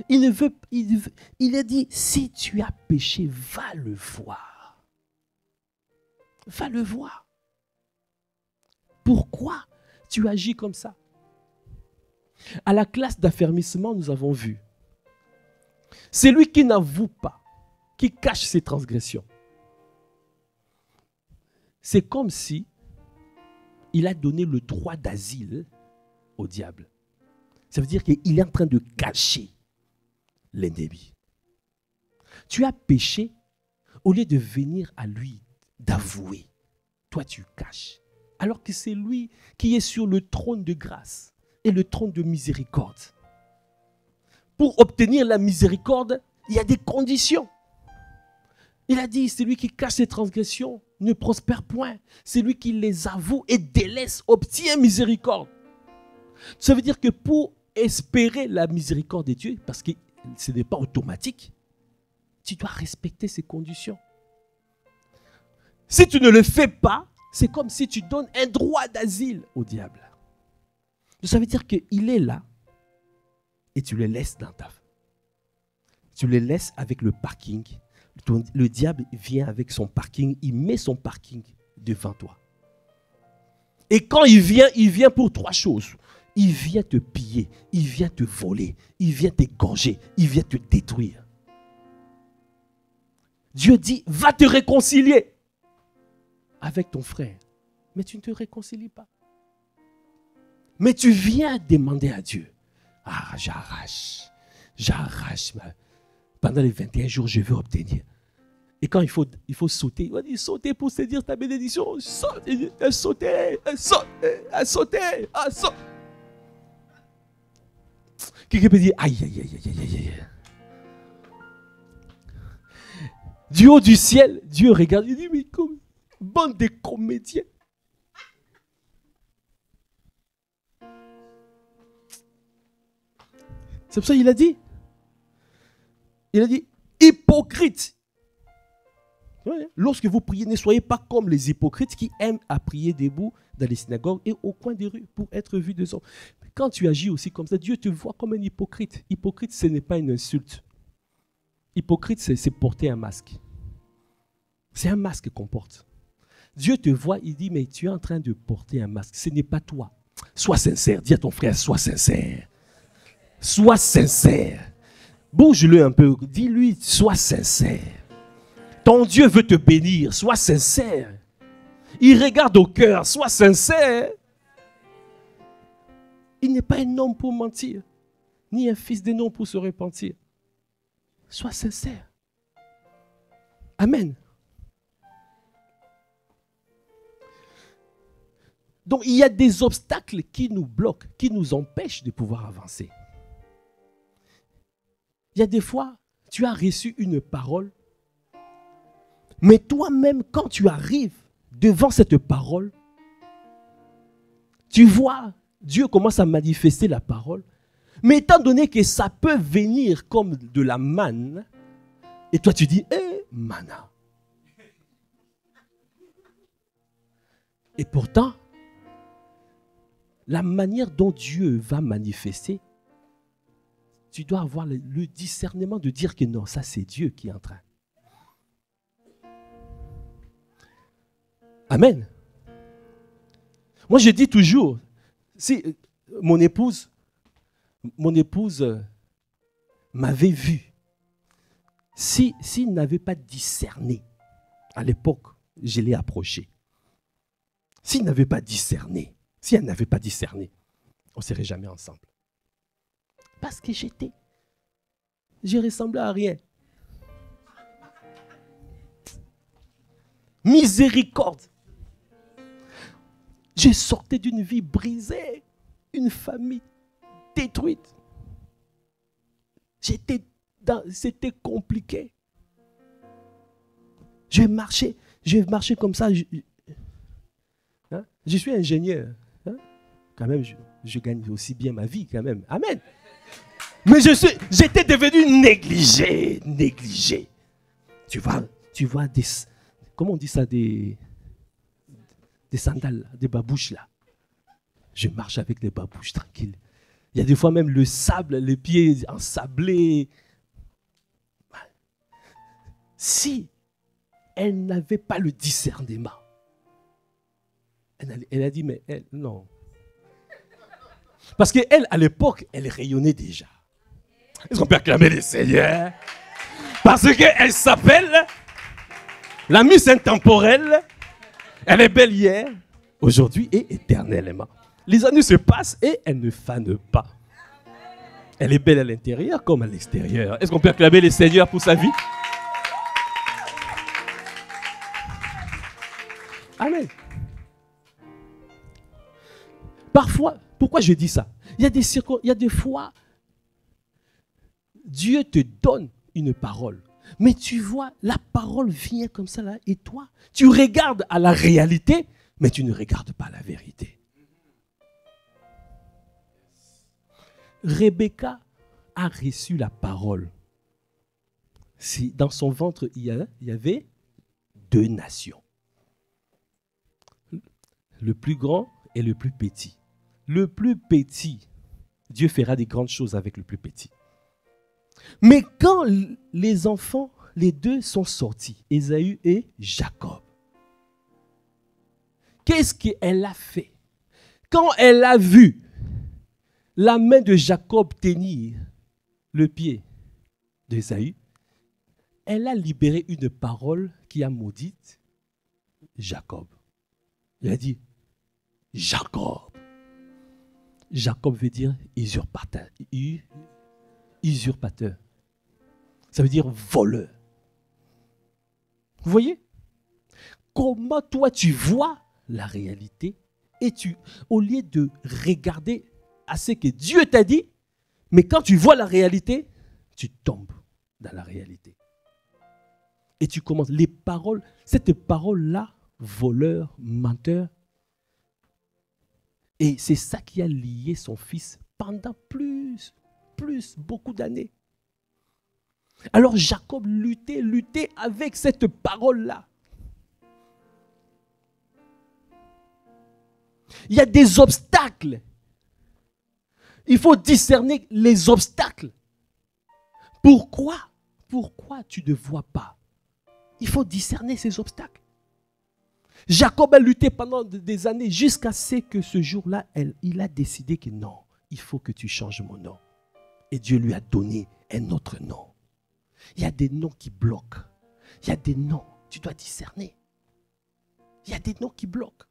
Il a dit, si tu as péché, va le voir. Va le voir. Pourquoi tu agis comme ça? À la classe d'affermissement, nous avons vu. Celui qui n'avoue pas, qui cache ses transgressions. C'est comme si il a donné le droit d'asile au diable. Ça veut dire qu'il est en train de cacher l'ennemi. Tu as péché, au lieu de venir à lui, d'avouer, toi tu caches. Alors que c'est lui qui est sur le trône de grâce et le trône de miséricorde. Pour obtenir la miséricorde, il y a des conditions. Il a dit, celui qui cache ses transgressions ne prospère point. Celui qui les avoue et délaisse obtient miséricorde. Ça veut dire que pour espérer la miséricorde de Dieu, parce que ce n'est pas automatique, tu dois respecter ces conditions. Si tu ne le fais pas, c'est comme si tu donnes un droit d'asile au diable. Ça veut dire qu'il est là et tu le laisses dans ta... Tu le laisses avec le parking. Le diable vient avec son parking, il met son parking devant toi. Et quand il vient pour 3 choses. Il vient te piller, il vient te voler, il vient t'égorger, il vient te détruire. Dieu dit, va te réconcilier avec ton frère. Mais tu ne te réconcilies pas. Mais tu viens demander à Dieu. Ah, j'arrache. Pendant les 21 jours, je veux obtenir. Et quand il faut sauter, il dit sauter pour se dire ta bénédiction. Sauter. Quelqu'un peut dire aïe, aïe, aïe, aïe, aïe, aïe. Du haut du ciel, Dieu regarde, il dit mais comme bande de comédiens. C'est pour ça qu'il a dit. Il a dit hypocrite. Ouais. Lorsque vous priez, ne soyez pas comme les hypocrites qui aiment à prier debout dans les synagogues et au coin des rues pour être vus des hommes. Quand tu agis aussi comme ça, Dieu te voit comme un hypocrite. Hypocrite, ce n'est pas une insulte. Hypocrite, c'est porter un masque. C'est un masque qu'on porte. Dieu te voit, il dit, mais tu es en train de porter un masque. Ce n'est pas toi. Sois sincère. Dis à ton frère, sois sincère. Sois sincère. Bouge-le un peu. Dis-lui, sois sincère. Ton Dieu veut te bénir. Sois sincère. Il regarde au cœur. Sois sincère. Il n'est pas un homme pour mentir, ni un fils d'un homme pour se repentir. Sois sincère. Amen. Donc, il y a des obstacles qui nous bloquent, qui nous empêchent de pouvoir avancer. Il y a des fois, tu as reçu une parole, mais toi-même, quand tu arrives devant cette parole, tu vois, Dieu commence à manifester la parole, mais étant donné que ça peut venir comme de la manne, et toi tu dis, manna. Et pourtant, la manière dont Dieu va manifester, tu dois avoir le discernement de dire que non, ça c'est Dieu qui est en train. Amen. Moi je dis toujours, si mon épouse m'avait vu, s'il n'avait pas discerné, à l'époque, je l'ai approché. S'il n'avait pas discerné, si elle n'avait pas discerné, on ne serait jamais ensemble. Parce que je ressemblais à rien. Miséricorde. Je sortais d'une vie brisée, une famille détruite. C'était compliqué. Je marchais comme ça. Je suis ingénieur. Quand même, je gagne aussi bien ma vie, quand même. Amen. Mais j'étais devenu négligé. Tu vois des, comment on dit ça, des sandales, des babouches là. Je marche avec les babouches tranquilles. Il y a des fois même le sable, les pieds ensablés. Si elle n'avait pas le discernement, elle a dit, mais elle, non. Parce qu'elle, à l'époque, elle rayonnait déjà. Est-ce qu'on peut acclamer les seigneurs? Parce qu'elle s'appelle la Miss Intemporelle. Elle est belle hier, aujourd'hui et éternellement. Les années se passent et elle ne fane pas. Elle est belle à l'intérieur comme à l'extérieur. Est-ce qu'on peut acclamer les seigneurs pour sa vie? Amen. Parfois, pourquoi je dis ça? Il y a des fois, Dieu te donne une parole. Mais tu vois, la parole vient comme ça là, et toi, tu regardes à la réalité, mais tu ne regardes pas la vérité. Rebecca a reçu la parole. Dans son ventre, il y avait 2 nations. Le plus grand et le plus petit. Le plus petit, Dieu fera des grandes choses avec le plus petit. Mais quand les enfants, les 2 sont sortis, Ésaü et Jacob, qu'est-ce qu'elle a fait? Quand elle a vu la main de Jacob tenir le pied d'Ésaü, elle a libéré une parole qui a maudit Jacob. Elle a dit, Jacob. Jacob veut dire usurpateur. Usurpateur. Ça veut dire voleur. Vous voyez? Comment toi tu vois la réalité et au lieu de regarder à ce que Dieu t'a dit, mais quand tu vois la réalité, tu tombes dans la réalité. Et tu commences, les paroles, cette parole-là, voleur, menteur, et c'est ça qui a lié son fils pendant beaucoup d'années. Alors Jacob luttait avec cette parole-là. Il y a des obstacles. Il faut discerner les obstacles. Pourquoi tu ne vois pas? Il faut discerner ces obstacles. Jacob a lutté pendant des années jusqu'à ce que ce jour-là, il a décidé que non, il faut que tu changes mon nom. Et Dieu lui a donné un autre nom. Il y a des noms qui bloquent. Il y a des noms, tu dois discerner. Il y a des noms qui bloquent.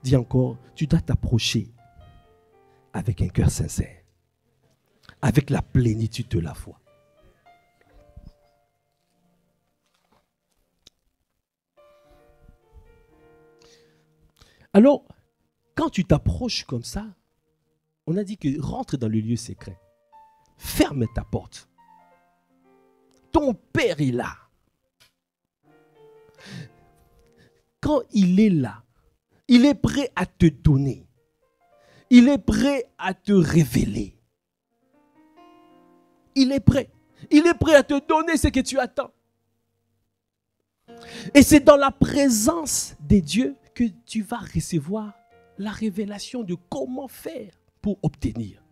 Dis encore, tu dois t'approcher avec un cœur sincère, avec la plénitude de la foi. Alors, quand tu t'approches comme ça, on a dit que rentre dans le lieu secret. Ferme ta porte. Ton Père est là. Quand il est là, il est prêt à te donner. Il est prêt à te révéler. Il est prêt. Il est prêt à te donner ce que tu attends. Et c'est dans la présence des dieux que tu vas recevoir la révélation de comment faire pour obtenir.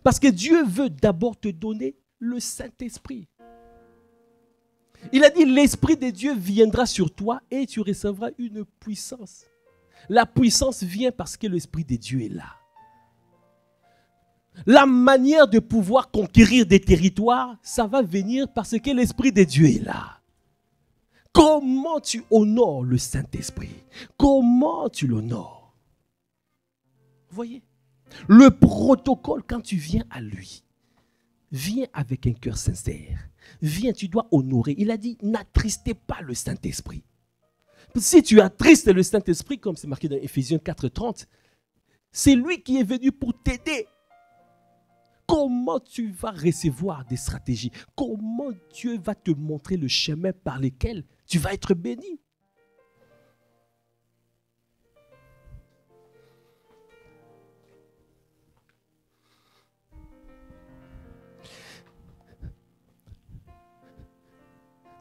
Parce que Dieu veut d'abord te donner le Saint-Esprit. Il a dit, l'Esprit de Dieu viendra sur toi et tu recevras une puissance. La puissance vient parce que l'Esprit de Dieu est là. La manière de pouvoir conquérir des territoires, ça va venir parce que l'Esprit de Dieu est là. Comment tu honores le Saint-Esprit? Comment tu l'honores? Vous voyez? Le protocole, quand tu viens à lui, viens avec un cœur sincère. Viens, tu dois honorer. Il a dit, n'attristez pas le Saint-Esprit. Si tu attristes le Saint-Esprit, comme c'est marqué dans Éphésiens 4:30, c'est lui qui est venu pour t'aider. Comment tu vas recevoir des stratégies? Comment Dieu va te montrer le chemin par lequel tu vas être béni?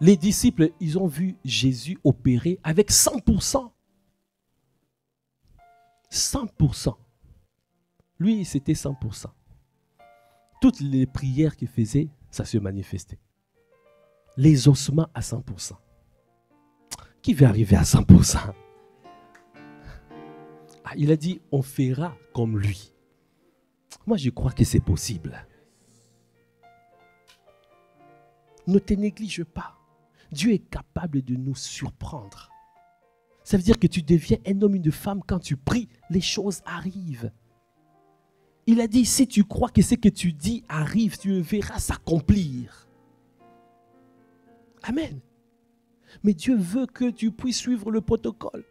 Les disciples, ils ont vu Jésus opérer avec 100%. 100%. Lui, c'était 100%. Toutes les prières qu'il faisait, ça se manifestait. Les ossements à 100%. Qui va arriver à 100%? Il a dit, on fera comme lui. Moi, je crois que c'est possible. Ne te néglige pas. Dieu est capable de nous surprendre. Ça veut dire que tu deviens un homme, une femme, quand tu pries, les choses arrivent. Il a dit, si tu crois que ce que tu dis arrive, tu verras s'accomplir. Amen. Mais Dieu veut que tu puisses suivre le protocole.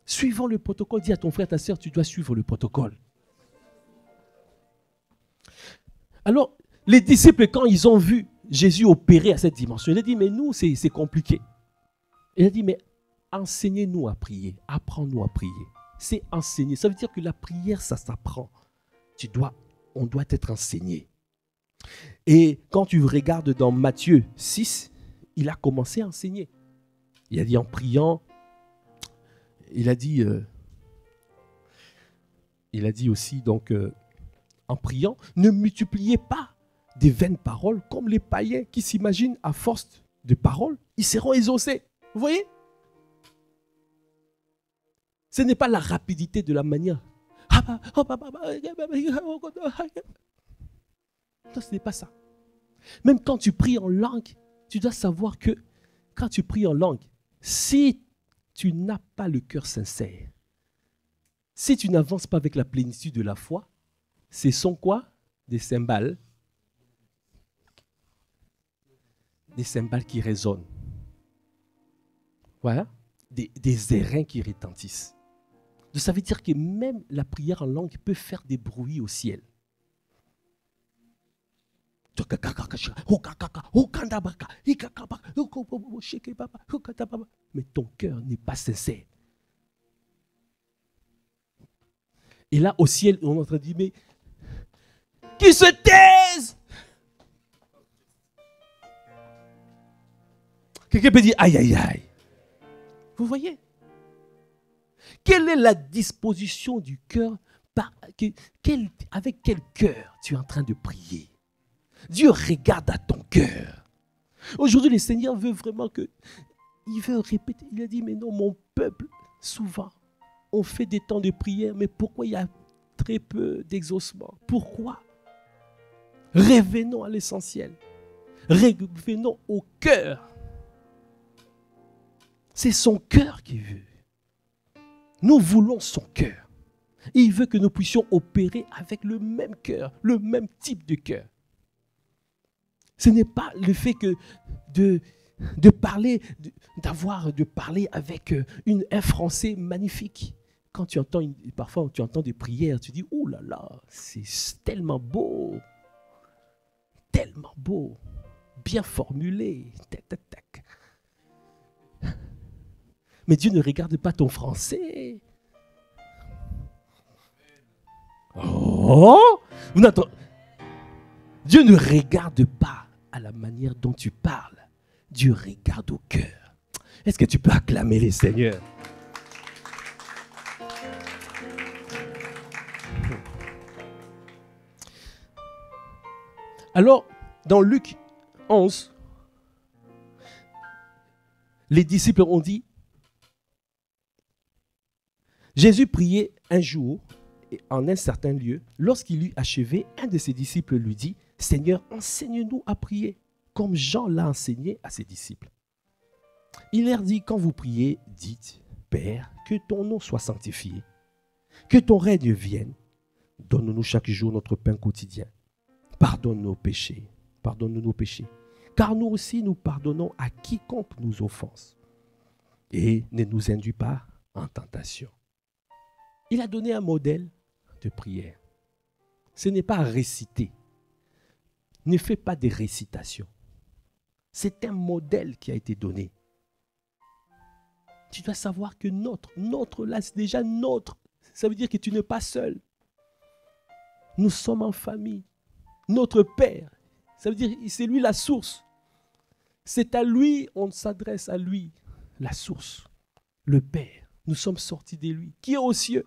Suivant le protocole, dis à ton frère, ta soeur, tu dois suivre le protocole. Alors, les disciples, quand ils ont vu Jésus opérer à cette dimension, il a dit, mais nous, c'est compliqué. Il a dit, mais enseignez-nous à prier, apprends-nous à prier. C'est enseigner. Ça veut dire que la prière, ça s'apprend. On doit être enseigné. Et quand tu regardes dans Matthieu 6, il a commencé à enseigner. Il a dit en priant, il a dit aussi donc en priant, ne multipliez pas des vaines paroles comme les païens qui s'imaginent à force de paroles, ils seront exaucés. Vous voyez? Ce n'est pas la rapidité de la manière. Non, ce n'est pas ça. Même quand tu pries en langue, tu dois savoir que quand tu pries en langue, si tu n'as pas le cœur sincère, si tu n'avances pas avec la plénitude de la foi, ce sont quoi? Des cymbales. Des cymbales qui résonnent. Voilà. Des airains qui retentissent. Donc, ça veut dire que même la prière en langue peut faire des bruits au ciel. Mais ton cœur n'est pas sincère. Et là, au ciel, on est en train de dire, mais qui se taise? Quelqu'un peut dire, aïe, aïe, aïe. Vous voyez? Quelle est la disposition du cœur? Avec quel cœur tu es en train de prier? Dieu regarde à ton cœur. Aujourd'hui, le Seigneur veut vraiment que... Il veut répéter. Il a dit, mais non, mon peuple, souvent, on fait des temps de prière, mais pourquoi il y a très peu d'exaucement? Pourquoi? Revenons à l'essentiel. Revenons au cœur. C'est son cœur qu'il veut. Nous voulons son cœur. Et il veut que nous puissions opérer avec le même cœur, le même type de cœur. Ce n'est pas le fait que de parler avec un français magnifique. Quand tu entends, parfois tu entends des prières, tu dis, oh là là, c'est tellement beau, bien formulé, tac, tac, tac. Mais Dieu ne regarde pas ton français. Oh, Dieu ne regarde pas à la manière dont tu parles. Dieu regarde au cœur. Est-ce que tu peux acclamer les seigneurs? Alors, dans Luc 11, les disciples ont dit, Jésus priait un jour en un certain lieu. Lorsqu'il eut achevé, un de ses disciples lui dit, Seigneur, enseigne-nous à prier, comme Jean l'a enseigné à ses disciples. Il leur dit, quand vous priez, dites, Père, que ton nom soit sanctifié, que ton règne vienne. Donne-nous chaque jour notre pain quotidien. Pardonne-nous nos péchés, car nous aussi nous pardonnons à quiconque nous offense. Et ne nous induis pas en tentation. Il a donné un modèle de prière. Ce n'est pas à réciter. Ne fais pas des récitations. C'est un modèle qui a été donné. Tu dois savoir que notre, là, c'est déjà notre. Ça veut dire que tu n'es pas seul. Nous sommes en famille. Notre Père, ça veut dire que c'est lui la source. C'est à lui, on s'adresse à lui, la source, le Père. Nous sommes sortis de lui. Qui est aux cieux?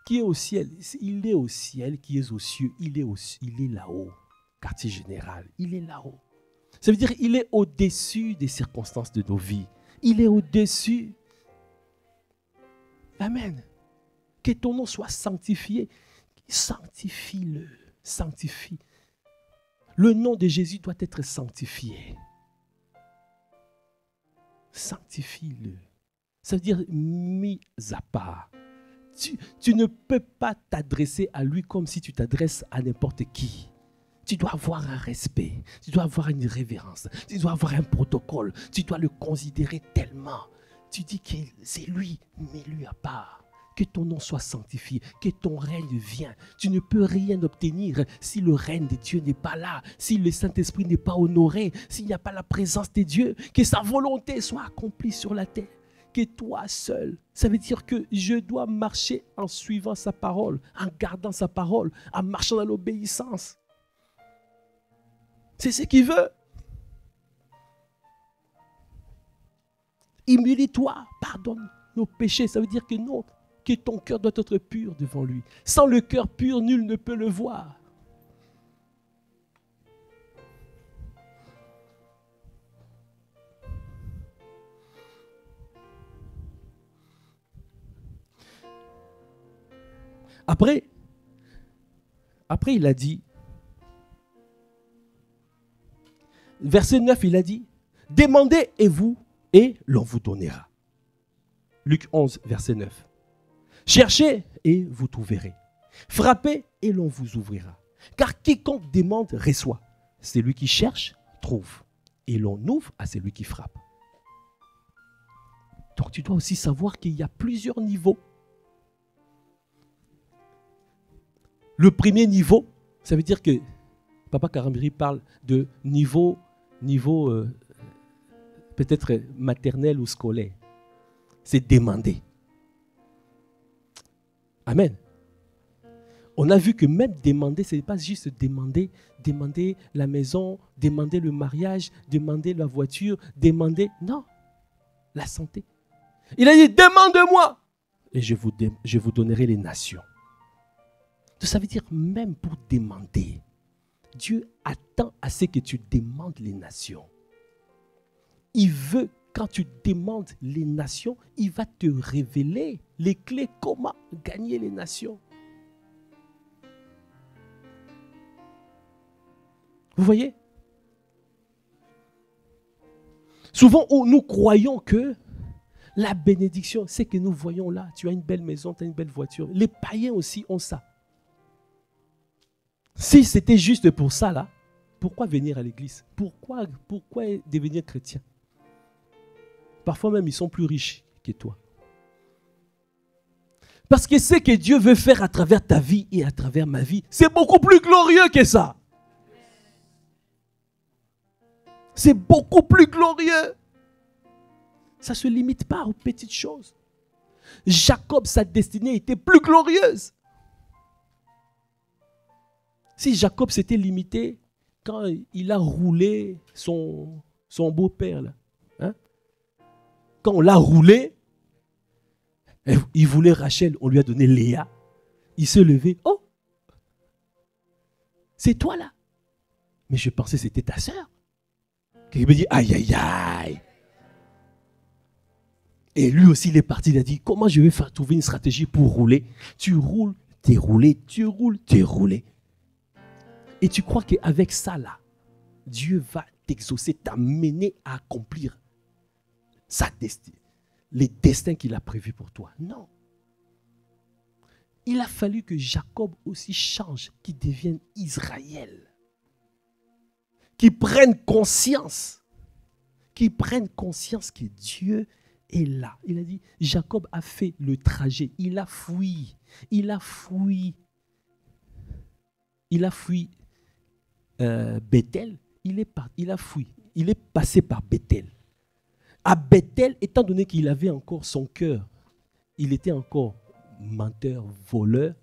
Qui est au ciel? Il est au ciel, qui est aux cieux. Il est là-haut. Quartier général, il est là-haut. Ça veut dire qu'il est au-dessus des circonstances de nos vies. Il est au-dessus. Amen. Que ton nom soit sanctifié. Sanctifie-le. Sanctifie. Le nom de Jésus doit être sanctifié. Sanctifie-le. Ça veut dire mis à part. Tu ne peux pas t'adresser à lui comme si tu t'adresses à n'importe qui. Tu dois avoir un respect, tu dois avoir une révérence, tu dois avoir un protocole, tu dois le considérer tellement. Tu dis que c'est lui, mets-lui à part. Que ton nom soit sanctifié, que ton règne vienne. Tu ne peux rien obtenir si le règne de Dieu n'est pas là, si le Saint-Esprit n'est pas honoré, s'il n'y a pas la présence de Dieu, que sa volonté soit accomplie sur la terre. que toi seul. Ça veut dire que je dois marcher en suivant sa parole, en gardant sa parole, en marchant dans l'obéissance. C'est ce qu'il veut. Humilie-toi, pardonne nos péchés. Ça veut dire que non, que ton cœur doit être pur devant lui. Sans le cœur pur, nul ne peut le voir. Après, il a dit, verset 9, il a dit, demandez et l'on vous donnera. Luc 11, verset 9. Cherchez et vous trouverez. Frappez et l'on vous ouvrira. Car quiconque demande reçoit. Celui qui cherche trouve. Et l'on ouvre à celui qui frappe. Donc tu dois aussi savoir qu'il y a plusieurs niveaux. Le premier niveau, ça veut dire que Papa Karambiri parle de niveau peut-être maternel ou scolaire. C'est demander. Amen. On a vu que même demander, ce n'est pas juste demander la maison, demander le mariage, demander la voiture, demander, non, la santé. Il a dit, demande-moi et je vous donnerai les nations. Ça veut dire même pour demander, Dieu attend à ce que tu demandes les nations. Il veut, quand tu demandes les nations, il va te révéler les clés comment gagner les nations. Vous voyez? Souvent, nous croyons que la bénédiction, c'est que nous voyons là. Tu as une belle maison, tu as une belle voiture. Les païens aussi ont ça. Si c'était juste pour ça, là, pourquoi venir à l'église? Pourquoi devenir chrétien? Parfois même, ils sont plus riches que toi. Parce que ce que Dieu veut faire à travers ta vie et à travers ma vie, c'est beaucoup plus glorieux que ça. C'est beaucoup plus glorieux. Ça ne se limite pas aux petites choses. Jacob, sa destinée était plus glorieuse. Si Jacob s'était limité quand il a roulé son beau-père, là, hein? Quand on l'a roulé, il voulait Rachel, on lui a donné Léa. Il s'est levé, oh, c'est toi là. Mais je pensais que c'était ta sœur. Il me dit, aïe, aïe, aïe. Et lui aussi, il est parti, il a dit, comment je vais faire trouver une stratégie pour rouler? Tu roules, t'es roulé, tu roules, t'es roulé. Et tu crois qu'avec ça, là, Dieu va t'exaucer, t'amener à accomplir sa destinée, les destins qu'il a prévus pour toi. Non. Il a fallu que Jacob aussi change, qu'il devienne Israël. Qu'il prenne conscience que Dieu est là. Il a dit, Jacob a fait le trajet, il a fui Bethel, il a fui, il est passé par Bethel. À Bethel, étant donné qu'il avait encore son cœur, il était encore menteur, voleur,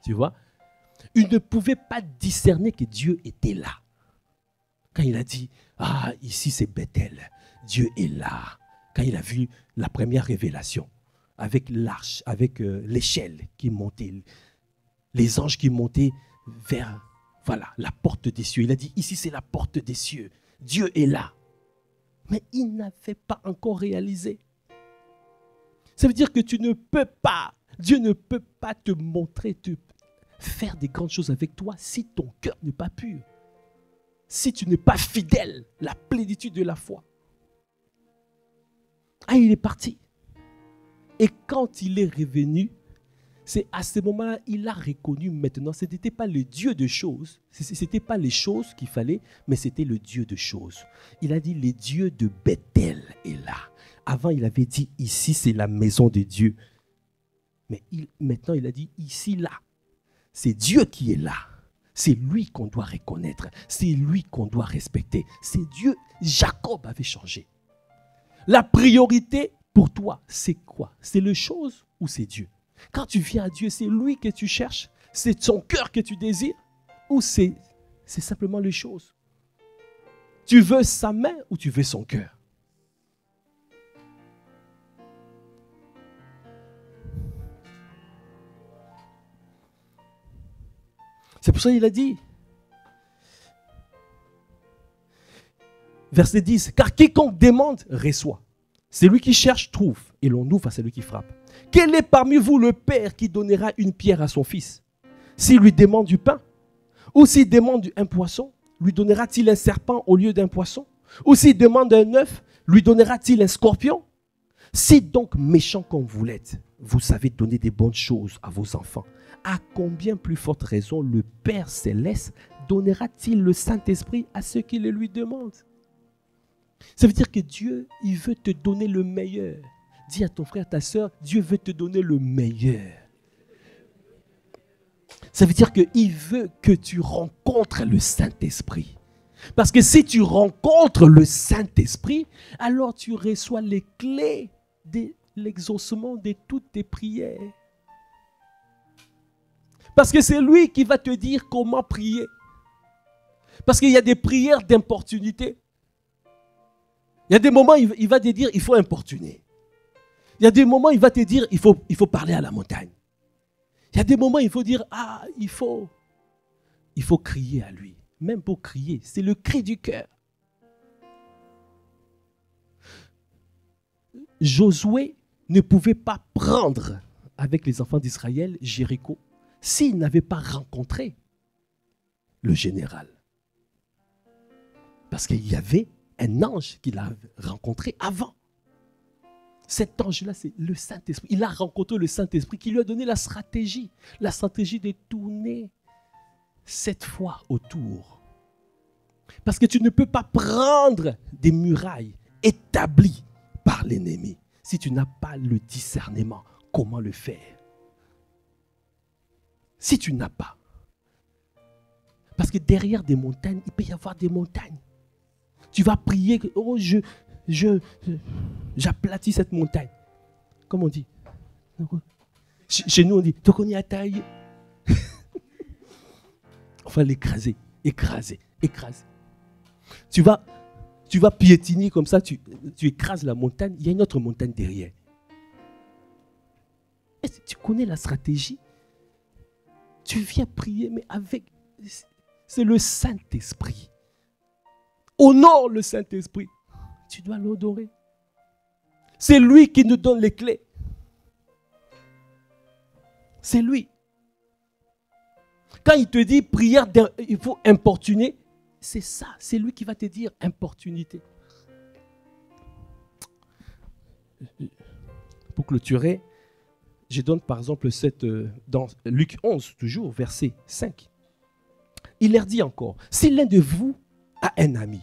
tu vois, il ne pouvait pas discerner que Dieu était là. Quand il a dit, ah, ici c'est Bethel, Dieu est là. Quand il a vu la première révélation, avec l'arche, avec l'échelle qui montait, les anges qui montaient vers, voilà, la porte des cieux. Il a dit, ici c'est la porte des cieux, Dieu est là. Mais il n'avait pas encore réalisé. Ça veut dire que tu ne peux pas, Dieu ne peut pas te montrer, te faire des grandes choses avec toi si ton cœur n'est pas pur. Si tu n'es pas fidèle, la plénitude de la foi. Ah, il est parti. Et quand il est revenu, c'est à ce moment-là, il a reconnu maintenant, ce n'était pas le Dieu de choses, ce n'était pas les choses qu'il fallait, mais c'était le Dieu de choses. Il a dit, le Dieu de Bethel est là. Avant, il avait dit, ici, c'est la maison de Dieu. Mais maintenant, il a dit, ici, là, c'est Dieu qui est là. C'est lui qu'on doit reconnaître. C'est lui qu'on doit respecter. C'est Dieu. Jacob avait changé. La priorité Pour toi, c'est quoi? C'est les choses ou c'est Dieu? Quand tu viens à Dieu, c'est lui que tu cherches? C'est son cœur que tu désires? Ou c'est simplement les choses? Tu veux sa main ou tu veux son cœur? C'est pour ça qu'il a dit, verset 10, car quiconque demande, reçoit. C'est lui qui cherche, trouve, et l'on ouvre à celui qui frappe. Quel est parmi vous le père qui donnera une pierre à son fils, s'il lui demande du pain? Ou s'il demande un poisson, lui donnera-t-il un serpent au lieu d'un poisson? Ou s'il demande un œuf, lui donnera-t-il un scorpion? Si donc méchant comme vous l'êtes, vous savez donner des bonnes choses à vos enfants, à combien plus forte raison le Père Céleste donnera-t-il le Saint-Esprit à ceux qui le lui demandent? Ça veut dire que Dieu, il veut te donner le meilleur. Dis à ton frère, ta soeur, Dieu veut te donner le meilleur. Ça veut dire qu'il veut que tu rencontres le Saint-Esprit. Parce que si tu rencontres le Saint-Esprit, alors tu reçois les clés de l'exaucement de toutes tes prières. Parce que c'est lui qui va te dire comment prier. Parce qu'il y a des prières d'importunité. Il y a des moments, il va te dire, il faut importuner. Il y a des moments, il va te dire, il faut parler à la montagne. Il y a des moments, il faut dire, il faut crier à lui. Même pour crier, c'est le cri du cœur. Josué ne pouvait pas prendre avec les enfants d'Israël Jéricho s'il n'avait pas rencontré le général. Parce qu'il y avait un ange qu'il a rencontré avant. Cet ange-là, c'est le Saint-Esprit. Il a rencontré le Saint-Esprit qui lui a donné la stratégie de tourner cette fois autour. Parce que tu ne peux pas prendre des murailles établies par l'ennemi si tu n'as pas le discernement. Comment le faire? Si tu n'as pas. Parce que derrière des montagnes, il peut y avoir des montagnes. Tu vas prier, oh, j'aplatis cette montagne. Comme on dit. Chez nous, on dit, donc on y a taillé. On va l'écraser, écraser. Tu vas piétiner comme ça, tu écrases la montagne, il y a une autre montagne derrière. Est-ce que tu connais la stratégie? Tu viens prier, mais c'est le Saint-Esprit. Honore le Saint-Esprit. Tu dois l'adorer. C'est lui qui nous donne les clés. C'est lui. Quand il te dit prière, il faut importuner, c'est ça. C'est lui qui va te dire importunité. Pour clôturer, je donne par exemple dans Luc 11, toujours, verset 5. Il leur dit encore, si l'un de vous a un ami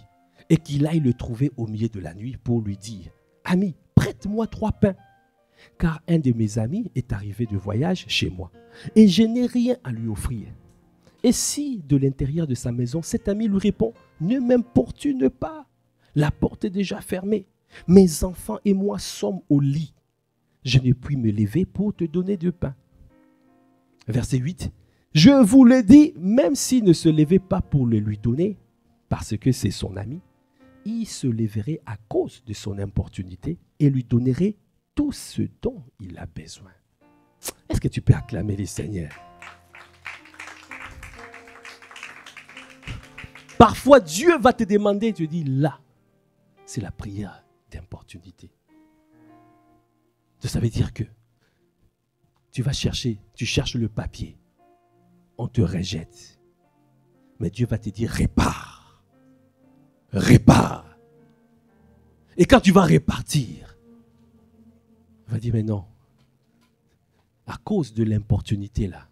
et qu'il aille le trouver au milieu de la nuit pour lui dire, ami, prête-moi 3 pains, car un de mes amis est arrivé de voyage chez moi et je n'ai rien à lui offrir. Et si de l'intérieur de sa maison, cet ami lui répond, ne m'importune pas, la porte est déjà fermée, mes enfants et moi sommes au lit, je ne puis me lever pour te donner du pain. Verset 8, je vous le dis, même s'il ne se levait pas pour le lui donner, parce que c'est son ami, il se lèverait à cause de son importunité et lui donnerait tout ce dont il a besoin. Est-ce que tu peux acclamer le Seigneur? Parfois, Dieu va te demander, tu dis là, c'est la prière d'importunité. Ça veut dire que tu cherches le papier, on te rejette. Mais Dieu va te dire répare. Et quand tu vas répartir, il va dire mais non, à cause de l'importunité là,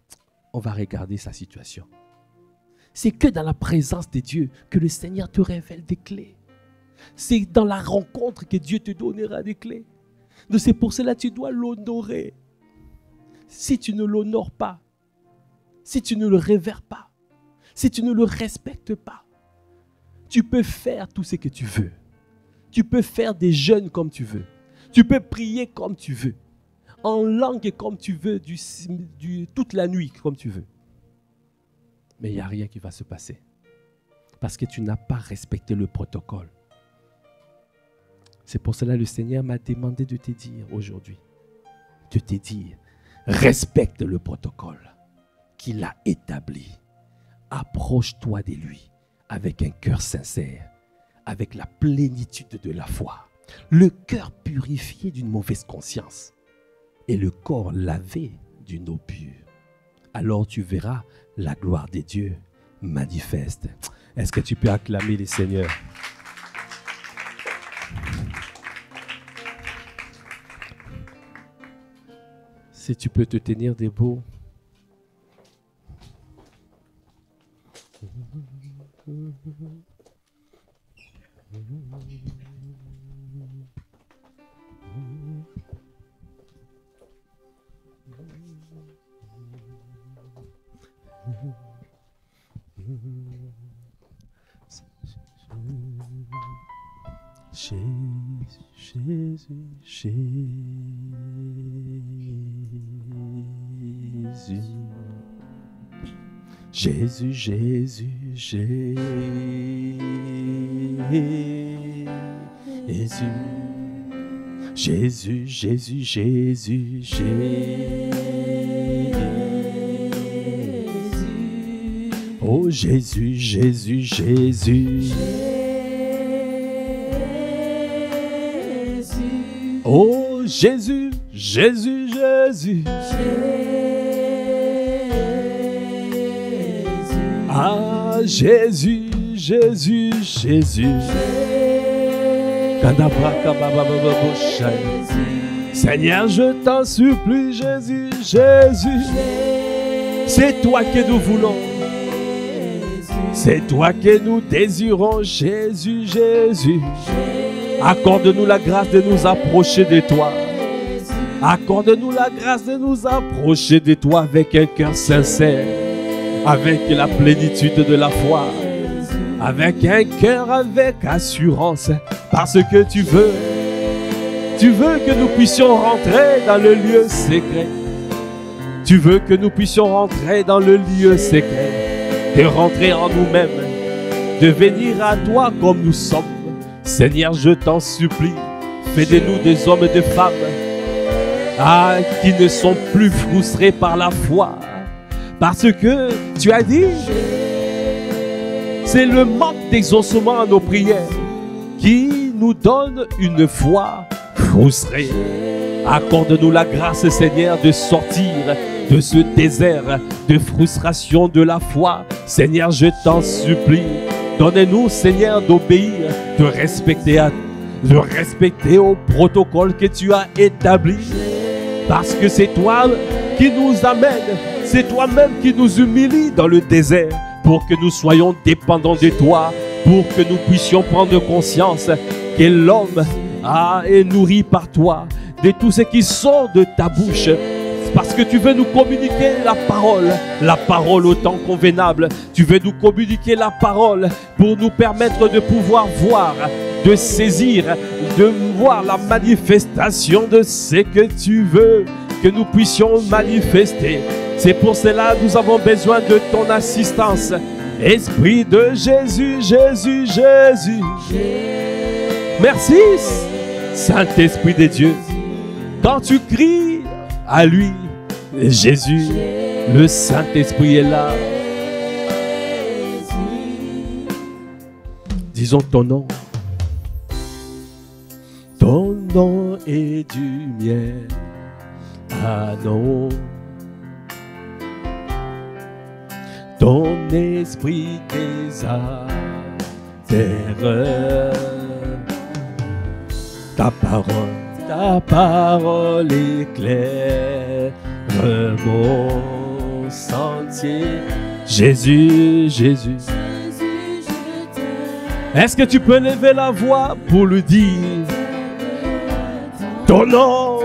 on va regarder sa situation. C'est que dans la présence de Dieu que le Seigneur te révèle des clés. C'est dans la rencontre que Dieu te donnera des clés. Donc c'est pour cela que tu dois l'honorer. Si tu ne l'honores pas, si tu ne le révères pas, si tu ne le respectes pas, tu peux faire tout ce que tu veux. Tu peux faire des jeûnes comme tu veux. Tu peux prier comme tu veux. En langue comme tu veux, toute la nuit comme tu veux. Mais il n'y a rien qui va se passer. Parce que tu n'as pas respecté le protocole. C'est pour cela que le Seigneur m'a demandé de te dire aujourd'hui, de te dire, respecte le protocole qu'il a établi. Approche-toi de lui avec un cœur sincère, avec la plénitude de la foi, le cœur purifié d'une mauvaise conscience et le corps lavé d'une eau pure. Alors tu verras la gloire de Dieu manifeste. Est-ce que tu peux acclamer le Seigneur? Si tu peux te tenir debout. Jésus, Jésus, Jésus, Jésus, Jésus, Jésus, Jésus. Oh Jésus, Jésus, Jésus. Oh Jésus, Jésus, Jésus. Ah Jésus, Jésus, Jésus. Seigneur, je t'en supplie, Jésus, Jésus. C'est toi que nous voulons. C'est toi que nous désirons, Jésus, Jésus. Accorde-nous la grâce de nous approcher de toi. Accorde-nous la grâce de nous approcher de toi avec un cœur sincère, avec la plénitude de la foi, avec un cœur avec assurance, parce que tu veux que nous puissions rentrer dans le lieu secret. Tu veux que nous puissions rentrer dans le lieu secret, de rentrer en nous-mêmes, de venir à toi comme nous sommes. Seigneur, je t'en supplie, fais de nous des hommes et des femmes qui ne sont plus frustrés par la foi. Parce que tu as dit, c'est le manque d'exaucement à nos prières qui nous donne une foi frustrée. Accorde-nous la grâce, Seigneur, de sortir de ce désert de frustration de la foi. Seigneur, je t'en supplie. Donne-nous, Seigneur, d'obéir, de respecter au protocole que tu as établi. Parce que c'est toi qui nous amène, c'est toi-même qui nous humilie dans le désert pour que nous soyons dépendants de toi, pour que nous puissions prendre conscience que l'homme est nourri par toi, de tout ce qui sort de ta bouche. Parce que tu veux nous communiquer la parole au temps convenable. Tu veux nous communiquer la parole pour nous permettre de pouvoir voir, de saisir, de voir la manifestation de ce que tu veux que nous puissions manifester. C'est pour cela que nous avons besoin de ton assistance. Esprit de Jésus, Jésus, Jésus. Merci, Saint-Esprit de Dieu. Quand tu cries à lui, Jésus, le Saint-Esprit est là. Disons ton nom. Ton nom est du miel. Ah non. Ton esprit désarme. Ta parole éclaire mon sentier. Jésus, Jésus. Est-ce que tu peux lever la voix pour lui dire ton nom?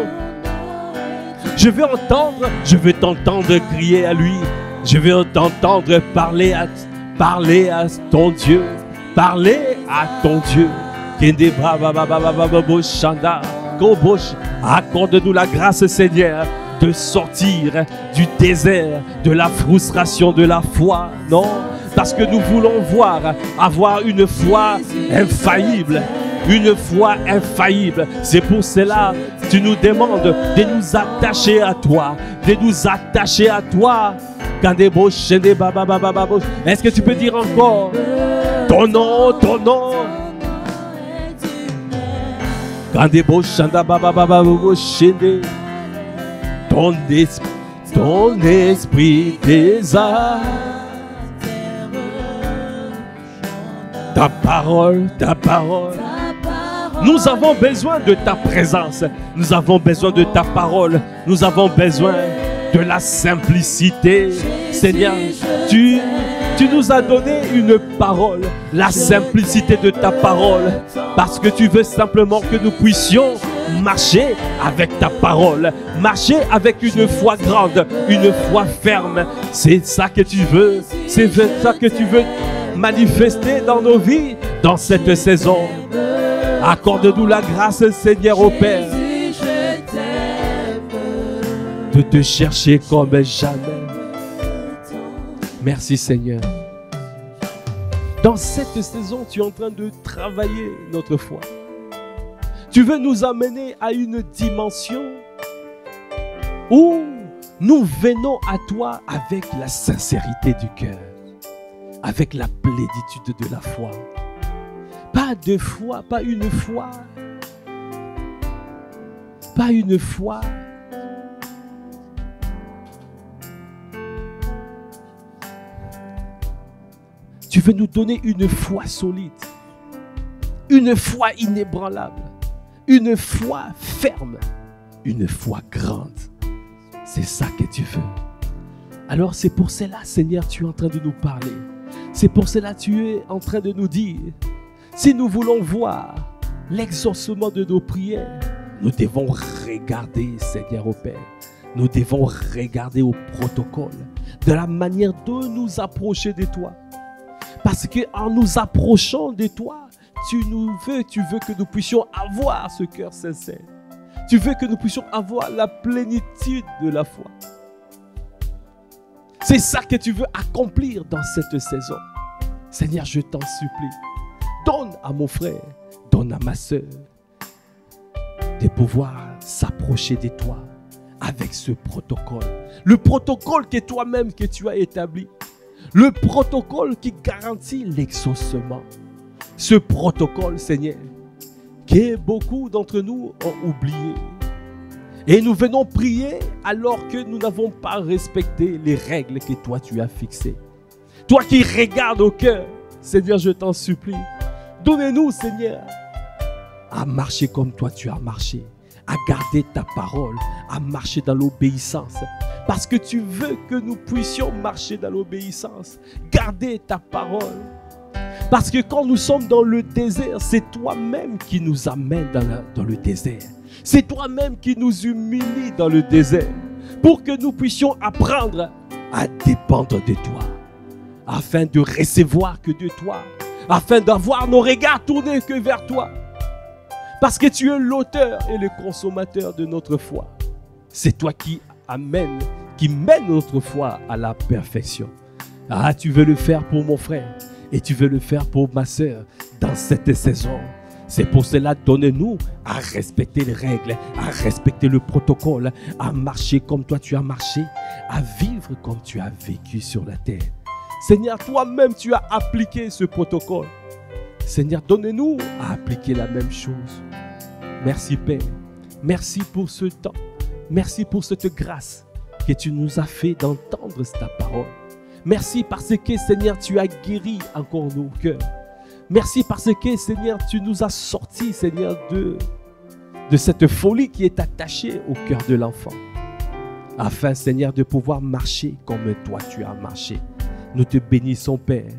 Je veux t'entendre crier à lui. Je veux t'entendre parler à ton Dieu. Parler à ton Dieu. Accorde-nous la grâce, Seigneur, de sortir du désert, de la frustration de la foi. Non, parce que nous voulons avoir une foi infaillible. Une foi infaillible. C'est pour cela que tu nous demandes de nous attacher à toi. De nous attacher à toi. Est-ce que tu peux dire encore ton nom, ton nom? Ton esprit désire. Ta parole, ta parole. Nous avons besoin de ta présence. Nous avons besoin de ta parole. Nous avons besoin de la simplicité. Seigneur, tu nous as donné une parole. La simplicité de ta parole. Parce que tu veux simplement que nous puissions marcher avec ta parole. Marcher avec une foi grande. Une foi ferme. C'est ça que tu veux. C'est ça que tu veux manifester dans nos vies. Dans cette saison. Accorde-nous la grâce, Seigneur, au Père, de te chercher comme jamais. Merci, Seigneur. Dans cette saison, tu es en train de travailler notre foi. Tu veux nous amener à une dimension où nous venons à toi avec la sincérité du cœur, avec la plénitude de la foi. Pas de foi, pas une foi. Pas une foi. Tu veux nous donner une foi solide. Une foi inébranlable. Une foi ferme. Une foi grande. C'est ça que tu veux. Alors c'est pour cela, Seigneur, tu es en train de nous parler. C'est pour cela que tu es en train de nous dire. Si nous voulons voir l'exaucement de nos prières, nous devons regarder, Seigneur au Père. Nous devons regarder au protocole de la manière de nous approcher de toi. Parce qu'en nous approchant de toi, tu veux que nous puissions avoir ce cœur sincère. Tu veux que nous puissions avoir la plénitude de la foi. C'est ça que tu veux accomplir dans cette saison. Seigneur, je t'en supplie. Donne à mon frère, donne à ma soeur de pouvoir s'approcher de toi avec ce protocole. Le protocole que toi-même que tu as établi. Le protocole qui garantit l'exaucement. Ce protocole, Seigneur, que beaucoup d'entre nous ont oublié. Et nous venons prier alors que nous n'avons pas respecté les règles que toi tu as fixées. Toi qui regardes au cœur, Seigneur, je t'en supplie. Donnez-nous, Seigneur, à marcher comme toi tu as marché, à garder ta parole, à marcher dans l'obéissance. Parce que tu veux que nous puissions marcher dans l'obéissance, garder ta parole. Parce que quand nous sommes dans le désert, c'est toi-même qui nous amène dans le désert. C'est toi-même qui nous humilie dans le désert. Pour que nous puissions apprendre à dépendre de toi. Afin de recevoir que de toi. Afin d'avoir nos regards tournés que vers toi. Parce que tu es l'auteur et le consommateur de notre foi. C'est toi qui mène notre foi à la perfection. Ah, tu veux le faire pour mon frère et tu veux le faire pour ma soeur dans cette saison. C'est pour cela, donne-nous à respecter les règles, à respecter le protocole, à marcher comme toi tu as marché, à vivre comme tu as vécu sur la terre. Seigneur, toi-même tu as appliqué ce protocole. Seigneur, donne-nous à appliquer la même chose. Merci Père. Merci pour ce temps. Merci pour cette grâce que tu nous as fait d'entendre ta parole. Merci parce que, Seigneur, tu as guéri encore nos cœurs. Merci parce que, Seigneur, tu nous as sortis, Seigneur, de cette folie qui est attachée au cœur de l'enfant. Afin, Seigneur, de pouvoir marcher comme toi tu as marché. Nous te bénissons, Père.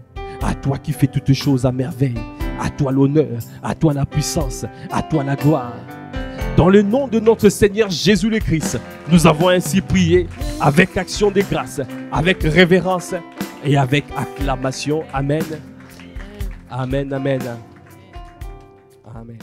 À toi qui fais toutes choses à merveille. À toi l'honneur, à toi la puissance, à toi la gloire. Dans le nom de notre Seigneur Jésus le Christ, nous avons ainsi prié avec action de grâce, avec révérence et avec acclamation. Amen. Amen, amen. Amen.